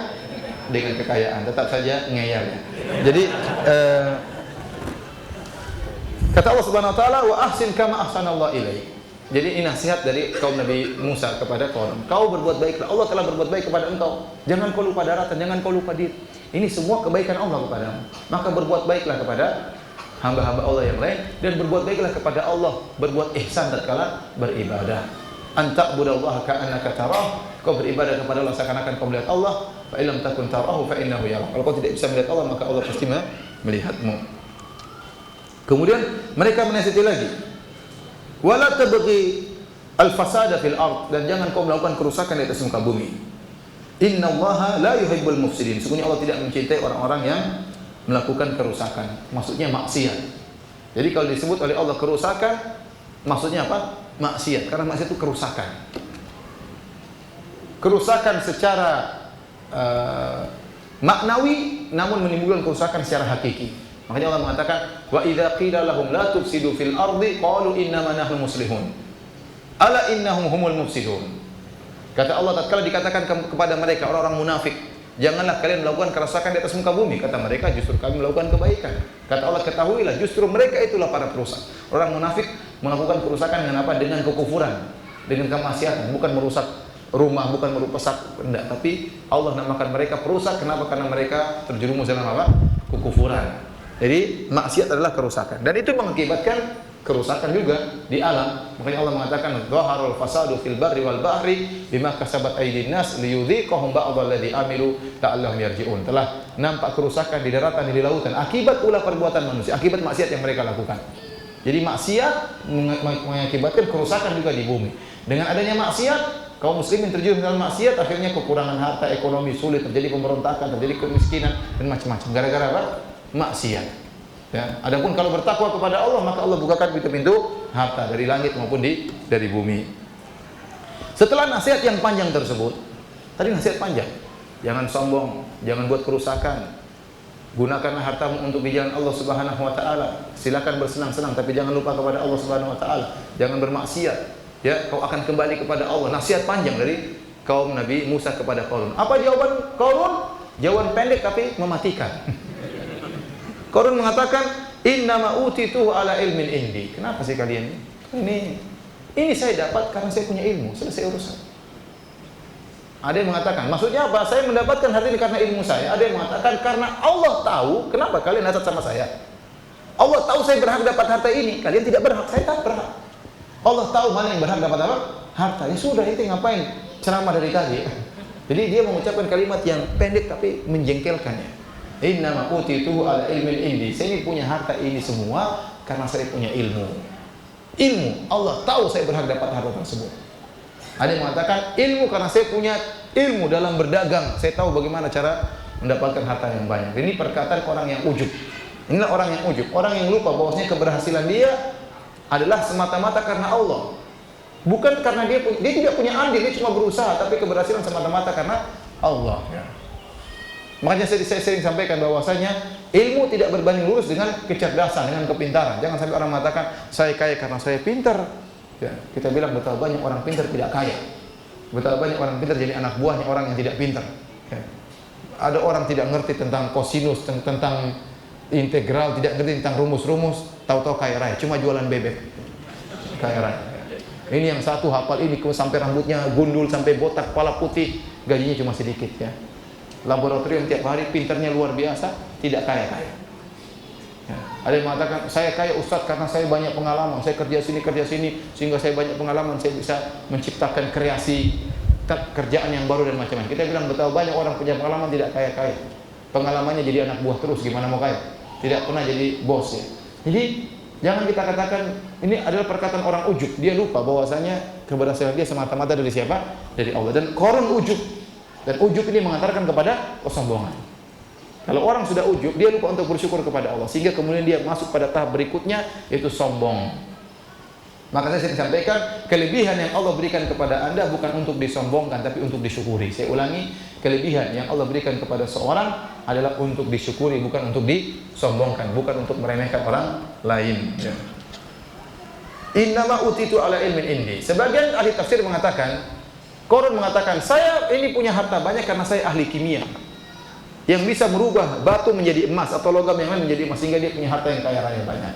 Dengan kekayaan, tetap saja ngeyel, ya. Jadi kata Allah Subhanahu wa taala, wa ahsin kama ahsanallahu ilaik. Jadi ini nasihat dari kaum Nabi Musa kepada Qarun. Kau berbuat baiklah, Allah telah berbuat baik kepada engkau. Jangan kau lupa daratan, jangan kau lupa diri. Ini semua kebaikan Allah kepadamu. Maka berbuat baiklah kepada hamba-hamba Allah yang lain, dan berbuat baiklah kepada Allah, berbuat ihsan tatkala beribadah. Anta budallaha ka'annaka tarah, kau beribadah kepada Allah seakan-akan kau melihat Allah. Fa illam takun tarahu fa innahu yarak. Kalau kau tidak bisa melihat Allah, maka Allah pasti melihatmu. Kemudian mereka menasihati lagi, wala tabghi al-fasada fil ard, dan jangan kau melakukan kerusakan di atas muka bumi. Innallaha la yuhibbul mufsidin. Sesungguhnya Allah tidak mencintai orang-orang yang melakukan kerusakan, maksudnya maksiat. Jadi kalau disebut oleh Allah kerusakan, maksudnya apa? Maksiat, karena maksiat itu kerusakan. Kerusakan secara maknawi, namun menimbulkan kerusakan secara hakiki. Makanya Allah mengatakan, wa idza qila lahum la tufsidu fil ardi qalu innama nahnu muslihun. Ala innahum humul mufsidun. Kata Allah tatkala dikatakan kepada mereka orang-orang munafik, janganlah kalian melakukan kerusakan di atas muka bumi. Kata mereka, justru kami melakukan kebaikan. Kata Allah, ketahuilah justru mereka itulah para perusak. Orang munafik melakukan kerusakan dengan apa? Dengan kekufuran, dengan kemaksiatan, bukan merusak rumah, bukan merusak benda, tapi Allah namakan mereka perusak. Kenapa? Karena mereka terjerumus dalam apa? Kekufuran. Jadi maksiat adalah kerusakan, dan itu mengakibatkan kerusakan juga di alam. Makanya Allah mengatakan, "Dhaharul fasadu fil barri wal bahri bima kasabat aydin nas liyudhiqahum ba'dalladzi amilu la'allahum yarji'un." Telah nampak kerusakan di daratan dan di lautan akibat ulah perbuatan manusia, akibat maksiat yang mereka lakukan. Jadi maksiat mengakibatkan kerusakan juga di bumi. Dengan adanya maksiat, kaum muslimin terjerumus dalam maksiat, akhirnya kekurangan harta, ekonomi sulit, terjadi pemberontakan, terjadi kemiskinan dan macam-macam. Gara-gara apa? Maksiat. Ya, adapun kalau bertakwa kepada Allah, maka Allah bukakan pintu-pintu harta dari langit maupun dari bumi. Setelah nasihat yang panjang tersebut, tadi nasihat panjang, jangan sombong, jangan buat kerusakan, gunakanlah hartamu untuk di jalan Allah Subhanahu wa taala. Silakan bersenang-senang tapi jangan lupa kepada Allah Subhanahu wa taala. Jangan bermaksiat. Ya, kau akan kembali kepada Allah. Nasihat panjang dari kaum Nabi Musa kepada Qarun. Apa jawaban Qarun? Jawaban pendek tapi mematikan. Qarun mengatakan, "Innama utituhu ala ilmin indi." Kenapa sih kalian ini saya dapat karena saya punya ilmu. Selesai urusan. Ada yang mengatakan, maksudnya apa? Saya mendapatkan harta ini karena ilmu saya. Ada yang mengatakan karena Allah tahu kenapa kalian hasad sama saya. Allah tahu saya berhak dapat harta ini, kalian tidak berhak, saya tak berhak. Allah tahu mana yang berhak dapat apa? Harta. Ya sudah, itu ngapain ceramah dari tadi. Jadi dia mengucapkan kalimat yang pendek tapi menjengkelkannya. Innama utituhu ala ilmin indi. Saya ini punya harta ini semua karena saya punya ilmu. Ilmu, Allah tahu saya berhak dapat harta tersebut. Ada yang mengatakan ilmu karena saya punya ilmu dalam berdagang. Saya tahu bagaimana cara mendapatkan harta yang banyak. Ini perkataan orang yang ujub. Inilah orang yang ujub, orang yang lupa bahwasanya keberhasilan dia adalah semata-mata karena Allah. Bukan karena dia tidak punya andil, dia cuma berusaha, tapi keberhasilan semata-mata karena Allah. Ya. Makanya saya sering sampaikan bahwasanya ilmu tidak berbanding lurus dengan kecerdasan, dengan kepintaran. Jangan sampai orang mengatakan saya kaya karena saya pintar. Ya, kita bilang betapa banyak orang pintar tidak kaya. Betapa banyak orang pintar jadi anak buahnya orang yang tidak pintar. Ya. Ada orang tidak ngerti tentang kosinus, tentang integral, tidak ngerti tentang rumus-rumus, tahu-tahu kaya raya, cuma jualan bebek. Kaya raya. Ini yang satu hafal ini sampai rambutnya gundul, sampai botak, kepala putih, gajinya cuma sedikit ya. Laboratorium tiap hari, pintarnya luar biasa, tidak kaya-kaya. Ya. Ada yang mengatakan, saya kaya Ustadz karena saya banyak pengalaman, saya kerja sini, sehingga saya banyak pengalaman, saya bisa menciptakan kreasi kerjaan yang baru dan macam-macam. Kita bilang betapa banyak orang punya pengalaman tidak kaya-kaya. Pengalamannya jadi anak buah terus, gimana mau kaya? Tidak pernah jadi bos ya. Jadi jangan kita katakan ini adalah perkataan orang ujub. Dia lupa bahwasanya keberhasilan dia semata-mata dari siapa? Dari Allah. Dan Qarun ujub. Dan ujub ini mengantarkan kepada kesombongan. Kalau orang sudah ujub, dia lupa untuk bersyukur kepada Allah, sehingga kemudian dia masuk pada tahap berikutnya, yaitu sombong. Maka saya sering sampaikan, kelebihan yang Allah berikan kepada Anda bukan untuk disombongkan, tapi untuk disyukuri. Saya ulangi, kelebihan yang Allah berikan kepada seorang adalah untuk disyukuri, bukan untuk disombongkan, bukan untuk meremehkan orang lain. Ya. Innama utitu ala ilmin indi. Sebagian ahli tafsir mengatakan, Qarun mengatakan, saya ini punya harta banyak karena saya ahli kimia yang bisa merubah batu menjadi emas atau logam yang lain menjadi emas, sehingga dia punya harta yang kaya raya banyak.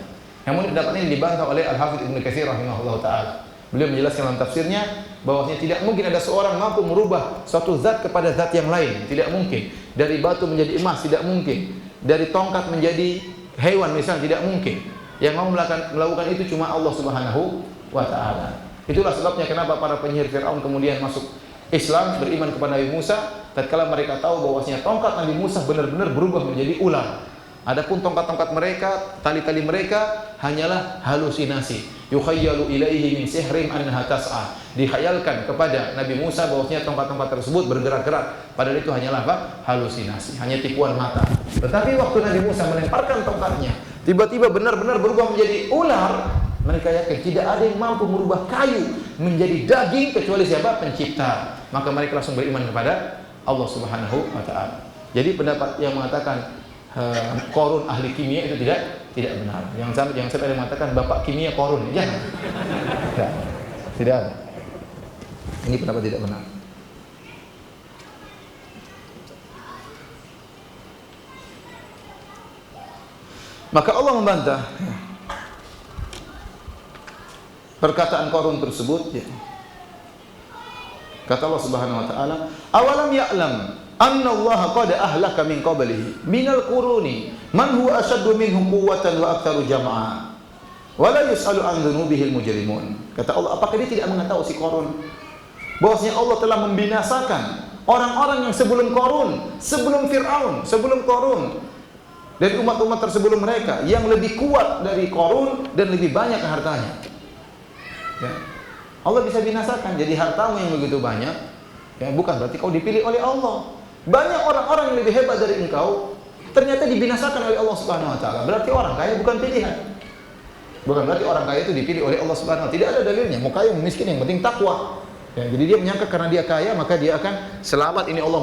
Namun pendapat ini dibantah oleh Al-Hafidz Ibnu Katsir rahimahullah taala. Beliau menjelaskan dalam tafsirnya bahwasanya tidak mungkin ada seorang mampu merubah suatu zat kepada zat yang lain, tidak mungkin. Dari batu menjadi emas tidak mungkin. Dari tongkat menjadi hewan misalnya tidak mungkin. Yang mau melakukan itu cuma Allah Subhanahu wa taala. Itulah sebabnya kenapa para penyihir Firaun kemudian masuk Islam, beriman kepada Nabi Musa, tatkala mereka tahu bahwasanya tongkat Nabi Musa benar-benar berubah menjadi ular. Adapun tongkat-tongkat mereka, tali-tali mereka hanyalah halusinasi. Yukhayyalu ilaihi min sihrim annaha tas'a. Dikhayalkan kepada Nabi Musa bahwasanya tongkat-tongkat tersebut bergerak-gerak, padahal itu hanyalah apa? Halusinasi, hanya tipuan mata. Tetapi waktu Nabi Musa melemparkan tongkatnya, tiba-tiba benar-benar berubah menjadi ular. Mereka yakin tidak ada yang mampu merubah kayu menjadi daging kecuali siapa? Pencipta. Maka mereka langsung beriman kepada Allah Subhanahu wa taala. Jadi pendapat yang mengatakan Qarun ahli kimia itu tidak benar. Jangan sampai ada yang mengatakan bapak kimia Qarun. Jangan. Tidak ada. Ini pendapat tidak benar. Maka Allah membantah perkataan Qarun tersebut. Ya. Kata Allah Subhanahu wa taala, "Awalam ya'lam anna Allah qad ahlaka min qablihi minal quruni man huwa ashaddu minhum quwwatan wa aktsaru jam'a wa la yus'alu an dzunubihil mujrimun." Kata Allah, apakah dia tidak mengetahui si Qarun bahwasanya Allah telah membinasakan orang-orang yang sebelum Qarun, sebelum Firaun, sebelum Qarun dan umat-umat tersebelum mereka yang lebih kuat dari Qarun dan lebih banyak hartanya. Ya. Allah bisa binasakan, jadi hartamu yang begitu banyak, ya, bukan berarti kau dipilih oleh Allah. Banyak orang-orang yang lebih hebat dari engkau ternyata dibinasakan oleh Allah Subhanahu wa taala. Berarti orang kaya bukan pilihan. Bukan berarti orang kaya itu dipilih oleh Allah Subhanahu wa taala. Tidak ada dalilnya. Mau kaya mau miskin yang penting takwa. Ya, jadi dia menyangka karena dia kaya maka dia akan selamat. Ini Allah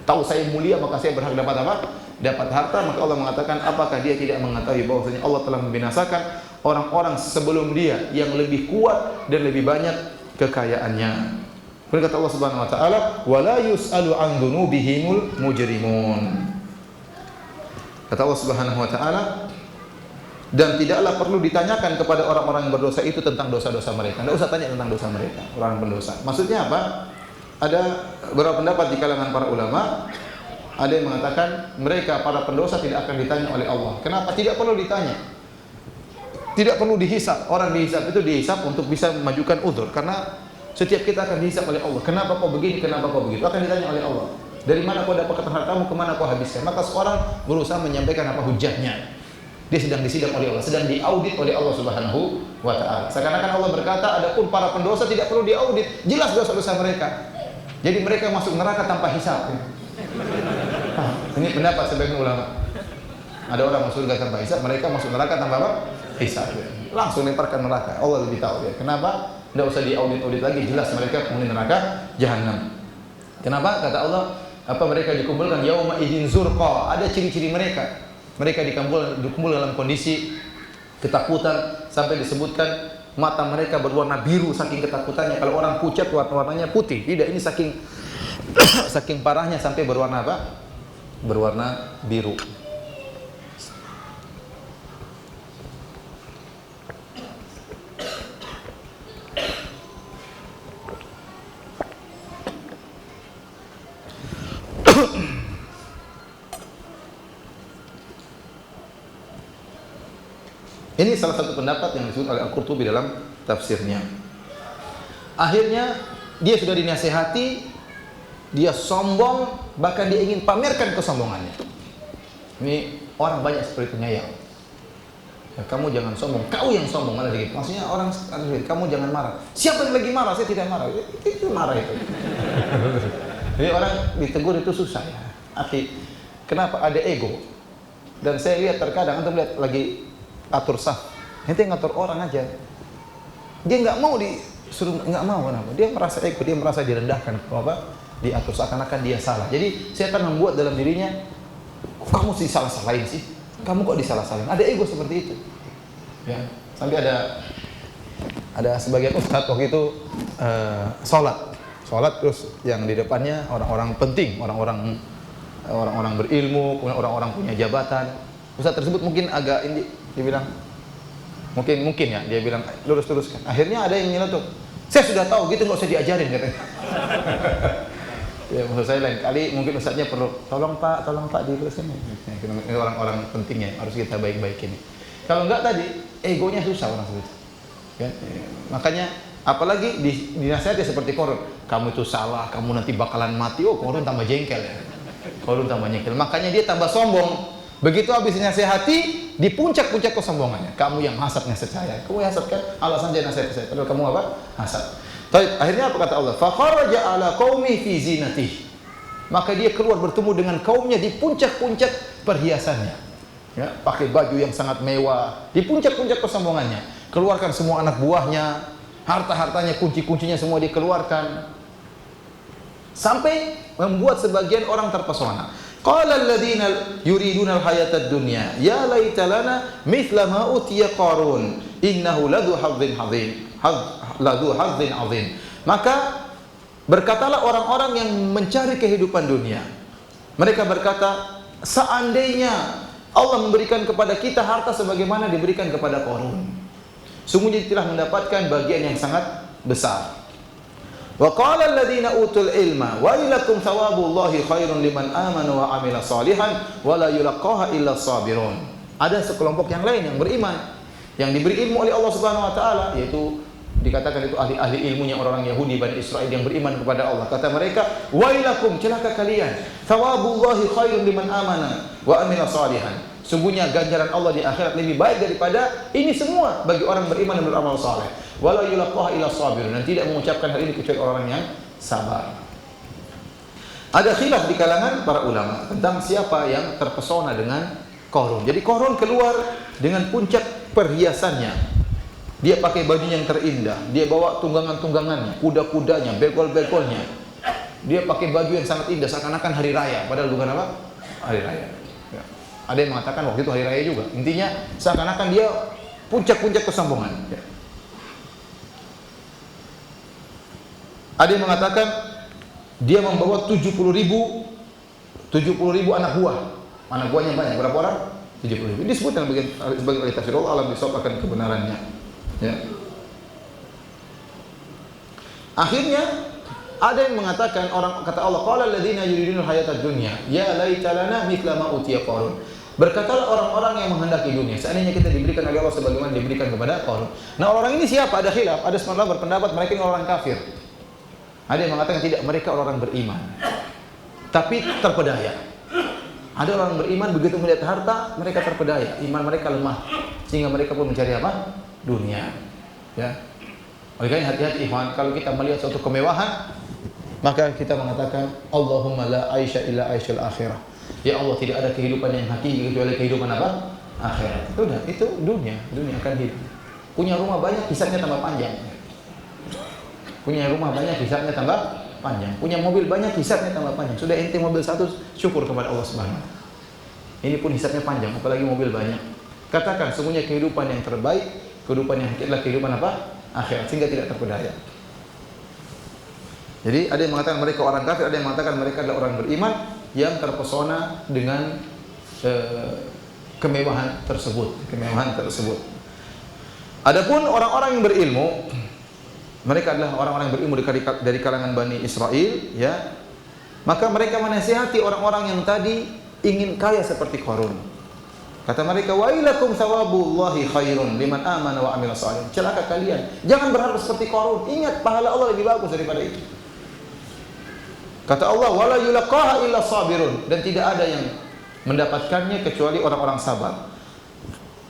tahu saya mulia maka saya berhak dapat apa? Dapat harta. Maka Allah mengatakan, apakah dia tidak mengetahui bahwasanya Allah telah membinasakan orang-orang sebelum dia yang lebih kuat dan lebih banyak kekayaannya. Kemudian kata Allah Subhanahu wa taala, "Wala yus'alu 'an dzunubihimul mujrimun." Kata Allah Subhanahu wa taala, dan tidaklah perlu ditanyakan kepada orang-orang yang berdosa itu tentang dosa-dosa mereka. Tidak usah tanya tentang dosa mereka, orang pendosa. Maksudnya apa? Ada beberapa pendapat di kalangan para ulama. Ada yang mengatakan mereka para pendosa tidak akan ditanya oleh Allah. Kenapa? Tidak perlu ditanya. Tidak perlu dihisab. Orang dihisab itu dihisab untuk bisa memajukan udzur. Karena setiap kita akan dihisab oleh Allah. Kenapa kau begini? Kenapa kau begitu? Akan ditanya oleh Allah. Dari mana kau dapatkan hartamu? Kemana kau habiskan? Maka seorang berusaha menyampaikan apa hujahnya. Dia sedang disidang oleh Allah, sedang diaudit oleh Allah Subhanahu wa taala. Seakan-akan Allah berkata, adapun para pendosa tidak perlu diaudit, jelas dosa-dosa mereka. Jadi mereka masuk neraka tanpa hisab. Ini pendapat sebagian ulama. Ada orang masuk surga tanpa hisab, mereka masuk neraka tanpa apa? Hisab. Langsung lemparkan neraka. Allah lebih tahu ya. Kenapa? Tidak usah diaudit-audit lagi, jelas mereka penghuni neraka jahanam. Kenapa? Kata Allah, apa mereka dikumpulkan yauma idzin zurqa. Ada ciri-ciri mereka. Mereka dikumpul dalam kondisi ketakutan sampai disebutkan mata mereka berwarna biru saking ketakutannya. Kalau orang pucat warnanya putih. Tidak, ini saking saking parahnya sampai berwarna apa? Berwarna biru. Ini salah satu pendapat yang disebut oleh Al-Qurtubi dalam tafsirnya. Akhirnya dia sudah dinasihati, dia sombong, bahkan dia ingin pamerkan kesombongannya. Ini orang banyak seperti itu nyayang. Ya, kamu jangan sombong, kau yang sombong malah gitu. Maksudnya orang kamu jangan marah. Siapa yang lagi marah? Saya tidak marah. Itu marah itu. Jadi orang ditegur itu susah ya. Arti kenapa? Ada ego. Dan saya lihat terkadang antum lihat lagi atur saf, nanti ngatur orang aja. Dia nggak mau disuruh, nggak mau kenapa? Dia merasa ego, dia merasa direndahkan, apa? Diatur seakan-akan dia salah. Jadi saya akan membuat dalam dirinya, kamu sih salah-salahin sih, kamu kok disalah-salahin? Ada ego seperti itu. Ya, sampai ada sebagian ustadz waktu itu sholat terus yang di depannya orang-orang penting, orang-orang berilmu, orang-orang punya jabatan. Ustadz tersebut mungkin agak ini, dia bilang mungkin ya, dia bilang lurus-luruskan. Akhirnya ada yang nyeletuk, saya sudah tahu gitu, nggak usah diajarin katanya. Ya maksud saya lain kali mungkin ustadznya perlu tolong pak dilurusin. Ini orang-orang pentingnya harus kita baik-baikin. Kalau enggak tadi egonya susah orang seperti itu. Ya, makanya apalagi dinasihati seperti Qarun, kamu itu salah, kamu nanti bakalan mati. Oh, Qarun tambah jengkel ya. Qarun tambah jengkel. Makanya dia tambah sombong. Begitu habis nasihati, di puncak-puncak kesombongannya. Kamu yang hasad nasihat saya. Kamu hasad kan? Alasan dia nasihat saya. Padahal kamu apa? Hasad. Akhirnya apa kata Allah? Fakharaja ala qaumi fi zinatihi. Maka dia keluar bertemu dengan kaumnya di puncak-puncak perhiasannya. Ya, pakai baju yang sangat mewah, di puncak-puncak kesombongannya. Keluarkan semua anak buahnya, harta-hartanya, kunci-kuncinya semua dikeluarkan. Sampai membuat sebagian orang terpesona. Qala alladziina yuriduna al-hayata ad-dunya ya laita lana mithla ma utiya Qarun innahu ladzu hazzin azim. Maka berkatalah orang-orang yang mencari kehidupan dunia. Mereka berkata, seandainya Allah memberikan kepada kita harta sebagaimana diberikan kepada Qarun, sungguhnya telah mendapatkan bagian yang sangat besar. Wa qala alladziina utul ilma wailakum thawabullahi khairun liman amana wa amila shalihan wa la yulaqaha illa sabirun. Ada sekelompok yang lain yang beriman, yang diberi ilmu oleh Allah Subhanahu wa taala, yaitu dikatakan itu ahli-ahli ilmunya orang-orang Yahudi Bani Israel yang beriman kepada Allah. Kata mereka, wailakum, celaka kalian, thawabullahi khairun liman amana wa amila shalihan. Sungguhnya ganjaran Allah di akhirat lebih baik daripada ini semua bagi orang beriman dan beramal saleh. Wala yulaqaha illa sabirun, dan tidak mengucapkan hal ini kecuali orang yang sabar. Ada khilaf di kalangan para ulama tentang siapa yang terpesona dengan Qarun. Jadi Qarun keluar dengan puncak perhiasannya. Dia pakai baju yang terindah, dia bawa tunggangan-tunggangannya, kuda-kudanya, begol-begolnya. Dia pakai baju yang sangat indah, seakan-akan hari raya, padahal bukan apa? Hari raya. Ya. Ada yang mengatakan waktu itu hari raya juga. Intinya seakan-akan dia puncak-puncak kesombongan. Ya. Ada yang mengatakan dia membawa 70.000 anak buah. Anak buahnya banyak, berapa orang? 70.000. Disebutkan sebagai ahli tafsir, Allah alam bisawab akan kebenarannya. Ya. Akhirnya ada yang mengatakan, orang kata Allah, qala alladziina yuridunal hayatad dunya ya laita lana mithla ma utiya Qarun. Berkatalah orang-orang yang menghendaki dunia, seandainya kita diberikan oleh Allah sebagaimana diberikan kepada Qarun. Nah, orang ini siapa? Ada khilaf, ada sebagian berpendapat mereka ini orang kafir. Ada yang mengatakan tidak, mereka orang beriman tapi terpedaya. Ada orang beriman begitu melihat harta, mereka terpedaya, iman mereka lemah sehingga mereka pun mencari apa? Dunia. Ya. Oleh karena hati-hati ikhwan, kalau kita melihat suatu kemewahan, maka kita mengatakan Allahumma la aisha illa aishul akhirah. Ya Allah, tidak ada kehidupan yang hakiki kecuali kehidupan apa? Akhirat. Itu udah, itu dunia akan hidup. Punya rumah banyak, hisabnya tambah panjang. Punya rumah banyak, hisabnya tambah panjang. Punya mobil banyak, hisabnya tambah panjang. Sudah ente mobil satu, syukur kepada Allah Subhanahu wa taala. Ini pun hisabnya panjang, apalagi mobil banyak. Katakan sungguhnya kehidupan yang terbaik, kehidupan yang hakiki adalah kehidupan apa? Akhirat, sehingga tidak terpedaya. Jadi ada yang mengatakan mereka orang kafir, ada yang mengatakan mereka adalah orang beriman yang terpesona dengan kemewahan tersebut. Adapun orang-orang yang berilmu, mereka adalah orang-orang yang berilmu dari kalangan Bani Israel, ya. Maka mereka menasihati orang-orang yang tadi ingin kaya seperti Qarun. Kata mereka, wailakum thawabullahi khairun liman amana wa amila shalih. Celaka kalian, jangan berharap seperti Qarun. Ingat, pahala Allah lebih bagus daripada itu. Kata Allah, wala yulaqaha illa sabirun, dan tidak ada yang mendapatkannya kecuali orang-orang sabar.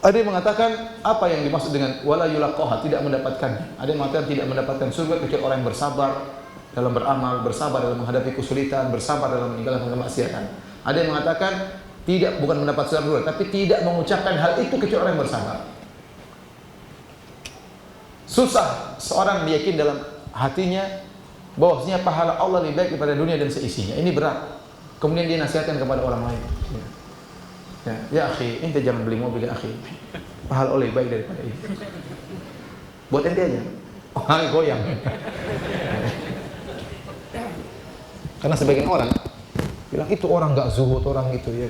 Ada yang mengatakan apa yang dimaksud dengan wala yulaqaha, tidak mendapatkannya. Ada yang mengatakan tidak mendapatkan surga kecuali orang yang bersabar dalam beramal, bersabar dalam menghadapi kesulitan, bersabar dalam meninggalkan kemaksiatan. Ada yang mengatakan tidak, bukan mendapat surga, tapi tidak mengucapkan hal itu kecuali orang yang bersabar. Susah seorang meyakini dalam hatinya bahwasanya pahala Allah lebih baik daripada dunia dan seisinya. Ini berat. Kemudian dia nasihatkan kepada orang lain. Ya akhi, ente jangan beli mobil ya akhi. Pahala Allah lebih baik daripada ini. Buat ente aja. Orang goyang. Karena sebagian orang bilang itu orang enggak zuhud, orang gitu ya.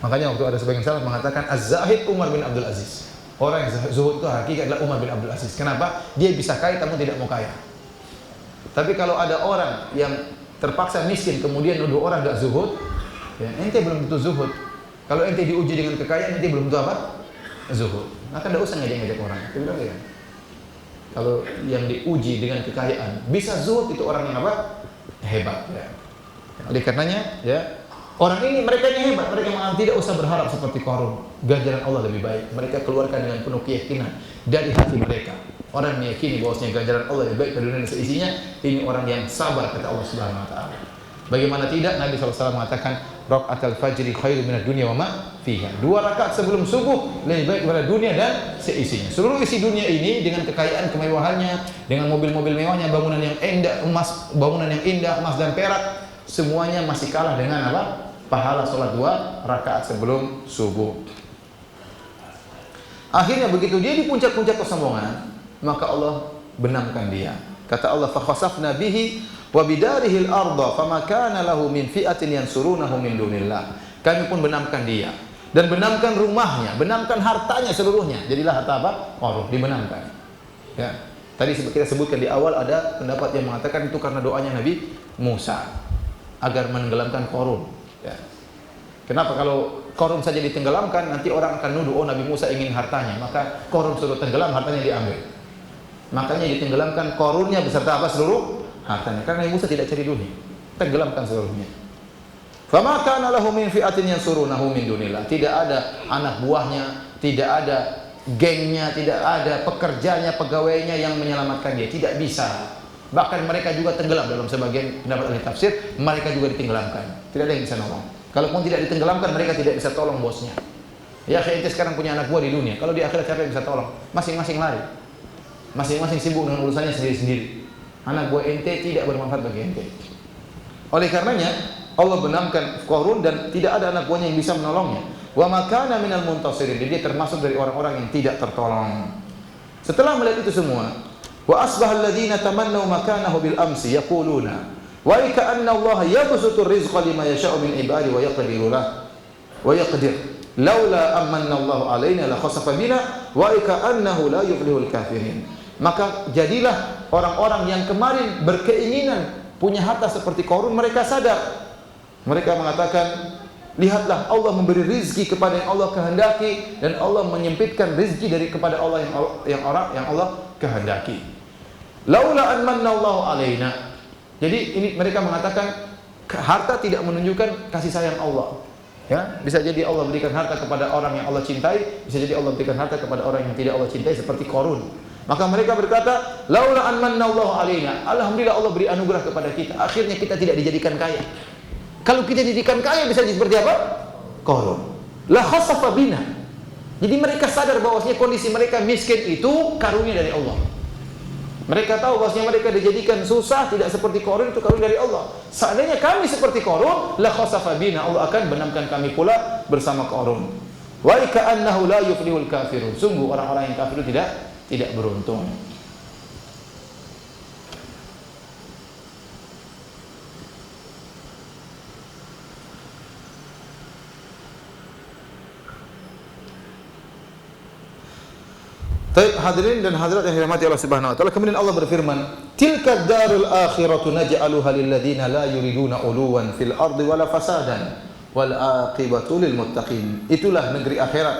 Makanya waktu ada sebagian salaf mengatakan az-zahid Umar bin Abdul Aziz. Orang yang zuhud itu hakiki adalah Umar bin Abdul Aziz. Kenapa? Dia bisa kaya namun tidak mau kaya. Tapi kalau ada orang yang terpaksa miskin kemudian nuduh orang enggak zuhud, ya, ente belum tentu zuhud. Kalau ente diuji dengan kekayaan, ente belum tentu apa? Zuhud. Maka enggak usah ngajak-ngajak orang. Itu bilang ya. Kalau yang diuji dengan kekayaan bisa zuhud, itu orang yang apa? Hebat. Ya. Oleh karenanya, ya, orang ini mereka yang hebat, mereka memang tidak usah berharap seperti Qarun. Ganjaran Allah lebih baik. Mereka keluarkan dengan penuh keyakinan dari hati mereka. Orang meyakini bahwasanya ganjaran Allah lebih baik dari dunia dan seisinya. Ini orang yang sabar, kata Allah Subhanahu wa taala. Bagaimana tidak, Nabi SAW mengatakan raka'atul fajri khairu minad dunya wa ma fiha. 2 rakaat sebelum subuh lebih baik daripada dunia dan seisinya. Seluruh isi dunia ini dengan kekayaan kemewahannya, dengan mobil-mobil mewahnya, bangunan yang indah, emas dan perak, semuanya masih kalah dengan apa? Pahala salat 2 rakaat sebelum subuh. Akhirnya begitu dia di puncak-puncak kesombongan, maka Allah benamkan dia. Kata Allah, fa khasafna bihi wa bidarihil arda fama kana lahu min fi'atin yansurunahu min dunillah. Kami pun benamkan dia dan benamkan rumahnya, benamkan hartanya seluruhnya. Jadilah harta apa? Qarun, dibenamkan. Ya. Tadi kita sebutkan di awal ada pendapat yang mengatakan itu karena doanya Nabi Musa agar menenggelamkan Qarun. Ya. Kenapa kalau Qarun saja ditenggelamkan, nanti orang akan nuduh, oh Nabi Musa ingin hartanya, maka Qarun suruh tenggelam, hartanya diambil. Makanya ditenggelamkan Qarunnya beserta apa? Seluruh hartanya. Karena Nabi Musa tidak cari dunia, tenggelamkan seluruhnya. Fama kana lahu min fi'atin yansurunahu min dunillah. Tidak ada anak buahnya, tidak ada gengnya, tidak ada pekerjanya, pegawainya yang menyelamatkan dia. Tidak bisa. Bahkan mereka juga tenggelam dalam sebagian pendapat ahli tafsir, mereka juga ditenggelamkan. Tidak ada yang bisa nolong. Kalaupun tidak ditenggelamkan, mereka tidak bisa tolong bosnya. Ya, ente sekarang punya anak buah di dunia. Kalau di akhirat siapa yang bisa tolong? Masing-masing lari. Masing-masing sibuk dengan urusannya sendiri-sendiri. Anak buah ente tidak bermanfaat bagi ente. Oleh karenanya Allah benamkan Qarun dan tidak ada anak buahnya yang bisa menolongnya. Wa makana minal muntasirin. Dia termasuk dari orang-orang yang tidak tertolong. Setelah melihat itu semua, wa asbahal ladzina tamannaw makanahu bil amsi yaquluna wa ka'anna Allah yabsutu rizqa liman yasha'u min ibadi wa yaqdiru lahu wa yaqdir laula amanna Allah alaina la khasafa bina wa ka'annahu la yuflihul kafirin. Maka jadilah orang-orang yang kemarin berkeinginan punya harta seperti Qarun, mereka sadar. Mereka mengatakan, lihatlah Allah memberi rizki kepada yang Allah kehendaki dan Allah menyempitkan rizki dari kepada Allah yang Allah kehendaki. Laula an manallahu alaina. Jadi ini mereka mengatakan harta tidak menunjukkan kasih sayang Allah. Ya, bisa jadi Allah berikan harta kepada orang yang Allah cintai, bisa jadi Allah berikan harta kepada orang yang tidak Allah cintai seperti Qarun. Maka mereka berkata, laula an manallahu alaina. Alhamdulillah Allah beri anugerah kepada kita. Akhirnya kita tidak dijadikan kaya. Kalau kita dijadikan kaya bisa jadi seperti apa? Qarun. La khasafa bina. Jadi mereka sadar bahwasanya kondisi mereka miskin itu karunia dari Allah. Mereka tahu bahwasanya mereka dijadikan susah tidak seperti Qarun, itu karunia dari Allah. Seandainya kami seperti Qarun, la khasafa bina. Allah akan benamkan kami pula bersama Qarun. Wa ka'annahu la yuflihul kafirun. Sungguh orang-orang yang kafir itu tidak beruntung. Baik, hadirin dan hadirat yang dirahmati Allah Subhanahu wa taala. Kemudian Allah berfirman, "Tilka darul akhiratu naj'aluha lil ladzina la yuriduna uluwan fil ardi wala fasadan wal aqibatu lil muttaqin." Itulah negeri akhirat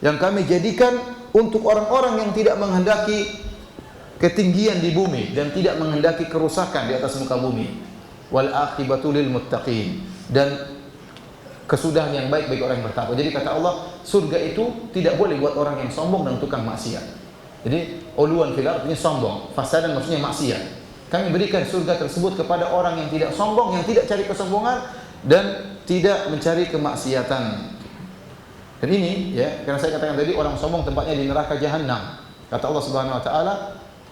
yang kami jadikan untuk orang-orang yang tidak menghendaki ketinggian di bumi dan tidak menghendaki kerusakan di atas muka bumi. Wal aqibatu lil muttaqin, dan kesudahan yang baik bagi orang yang bertakwa. Jadi kata Allah, surga itu tidak boleh buat orang yang sombong dan tukang maksiat. Jadi uluwan fil artinya sombong, fasadan maksudnya maksiat. Kami berikan surga tersebut kepada orang yang tidak sombong, yang tidak cari kesombongan dan tidak mencari kemaksiatan. Dan ini ya, karena saya katakan tadi orang sombong tempatnya di neraka jahanam. Kata Allah Subhanahu wa taala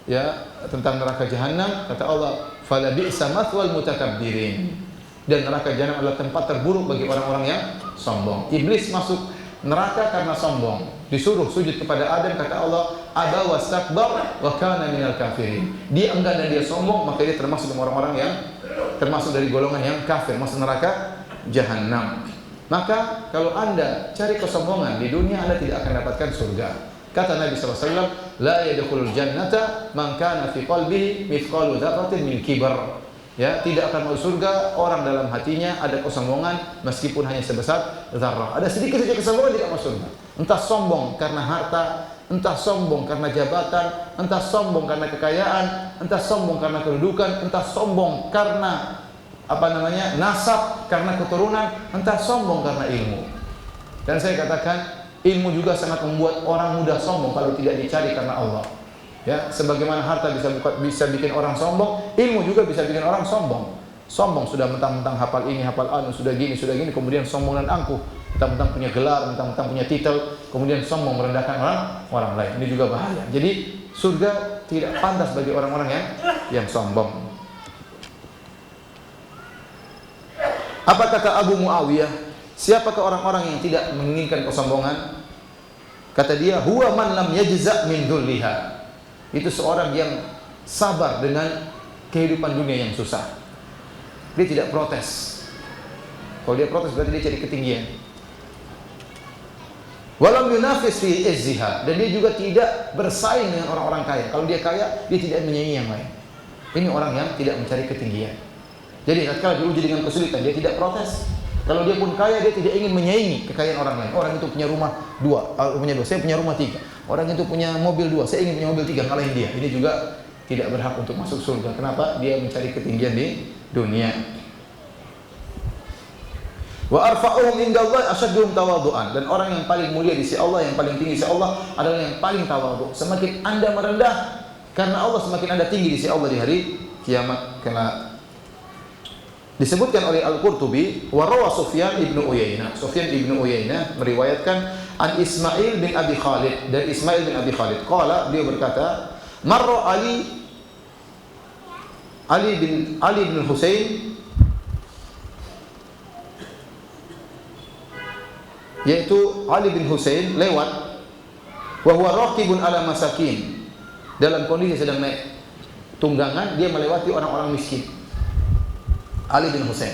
ya tentang neraka jahanam, kata Allah, "Fala bi'sa mathwal mutakabbirin." Dan neraka jahanam adalah tempat terburuk bagi orang-orang yang sombong. Iblis masuk neraka karena sombong. Disuruh sujud kepada Adam, kata Allah, "Aba wastakbar wa kana minal kafirin." Dia enggan dan dia sombong, maka dia termasuk orang-orang yang termasuk dari golongan yang kafir, masuk neraka jahanam. Maka kalau Anda cari kesombongan di dunia, Anda tidak akan dapatkan surga. Kata Nabi SAW, "La yadkhulul jannata man kana fi qalbihi mithqalu dzarratin min kibar." Ya, tidak akan masuk surga orang dalam hatinya ada kesombongan meskipun hanya sebesar zarrah. Ada sedikit saja kesombongan tidak masuk surga. Entah sombong karena harta, entah sombong karena jabatan, entah sombong karena kekayaan, entah sombong karena kedudukan, entah sombong karena nasab, karena keturunan, entah sombong karena ilmu. Dan saya katakan, ilmu juga sangat membuat orang mudah sombong kalau tidak dicari karena Allah. Ya, sebagaimana harta bisa bikin orang sombong, ilmu juga bisa bikin orang sombong. Sombong sudah mentang-mentang hafal ini, hafal anu, sudah gini, kemudian sombong dan angkuh, mentang-mentang punya gelar, mentang-mentang punya titel, kemudian sombong merendahkan orang lain. Ini juga bahaya. Jadi surga tidak pantas bagi orang-orang yang sombong. Apa kata Abu Muawiyah? Siapakah orang-orang yang tidak menginginkan kesombongan? Kata dia, "Huwa man lam yajza' min dhulliha." Itu seorang yang sabar dengan kehidupan dunia yang susah. Dia tidak protes. Kalau dia protes berarti dia cari ketinggian. Walam yunafis fi izziha, dan dia juga tidak bersaing dengan orang-orang kaya. Kalau dia kaya, dia tidak menyaingi yang lain. Ini orang yang tidak mencari ketinggian. Jadi tatkala diuji dengan kesulitan, dia tidak protes. Kalau dia pun kaya, dia tidak ingin menyaingi kekayaan orang lain. Orang itu punya rumah dua, saya punya rumah 3. Orang itu punya mobil 2, saya ingin punya mobil 3, ngalahin dia. Ini juga tidak berhak untuk masuk surga. Kenapa? Dia mencari ketinggian di dunia. Wa arfa'uhum indallahi asyadduhum tawadhu'an, dan orang yang paling mulia di sisi Allah, yang paling tinggi di sisi Allah adalah yang paling tawadhu. Semakin Anda merendah karena Allah, semakin Anda tinggi di sisi Allah di hari kiamat kelak. Disebutkan oleh Al-Qurtubi, wa rawa Sufyan ibnu Uyainah. Sufyan ibnu Uyainah meriwayatkan an Ismail bin Abi Khalid, dari Ismail bin Abi Khalid. Qala, dia berkata, marra Ali bin Husain, yaitu Ali bin Husain lewat, wa huwa raqibun ala masakin, dalam kondisi sedang naik tunggangan, dia melewati orang-orang miskin. Ali bin Husain.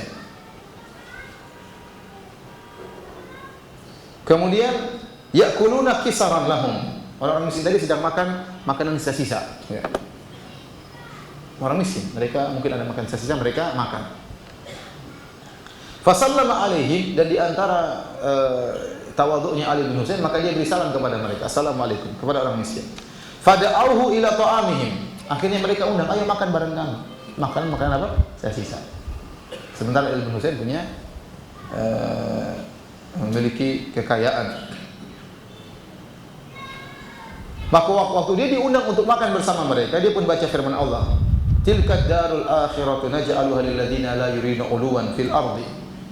Kemudian yakuluna kisaran lahum, orang-orang miskin tadi sedang makan makanan sisa-sisa, ya. Orang miskin, mereka mungkin ada makan sisa-sisa, mereka makan. Fasallama alaihim, dan di antara tawadhu'nya Ali bin Husain, maka dia beri salam kepada mereka, assalamualaikum, kepada orang miskin. Fada'auhu ila ta'amihim, akhirnya mereka undang, ayo makan bareng kami. Makanan apa? Sisa-sisa. Sementara Ali bin Husain punya memiliki kekayaan. Maka waktu dia diundang untuk makan bersama mereka, dia pun baca firman Allah, tilka darul akhiratu naj'aluha lil ladzina la yuriduna 'uluwan fil ardi.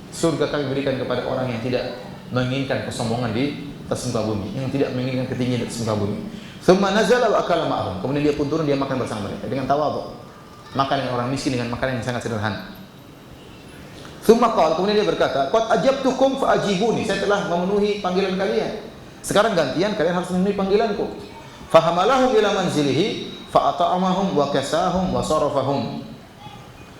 Surga kami berikan kepada orang yang tidak menginginkan kesombongan di atas muka bumi, yang tidak menginginkan ketinggian di atas muka bumi. Tsumma nazala wa akala ma'ahum. Kemudian dia pun turun, dia makan bersama mereka dengan tawadhu. Makan dengan orang miskin dengan makanan yang sangat sederhana. Tsumma qala, kemudian dia berkata, qad ajabtukum fa ajibuni. Saya telah memenuhi panggilan kalian. Sekarang gantian kalian harus memenuhi panggilanku. Fahamalahum ila manzilihi fa at'amahum wa kasahum wa sarafahum.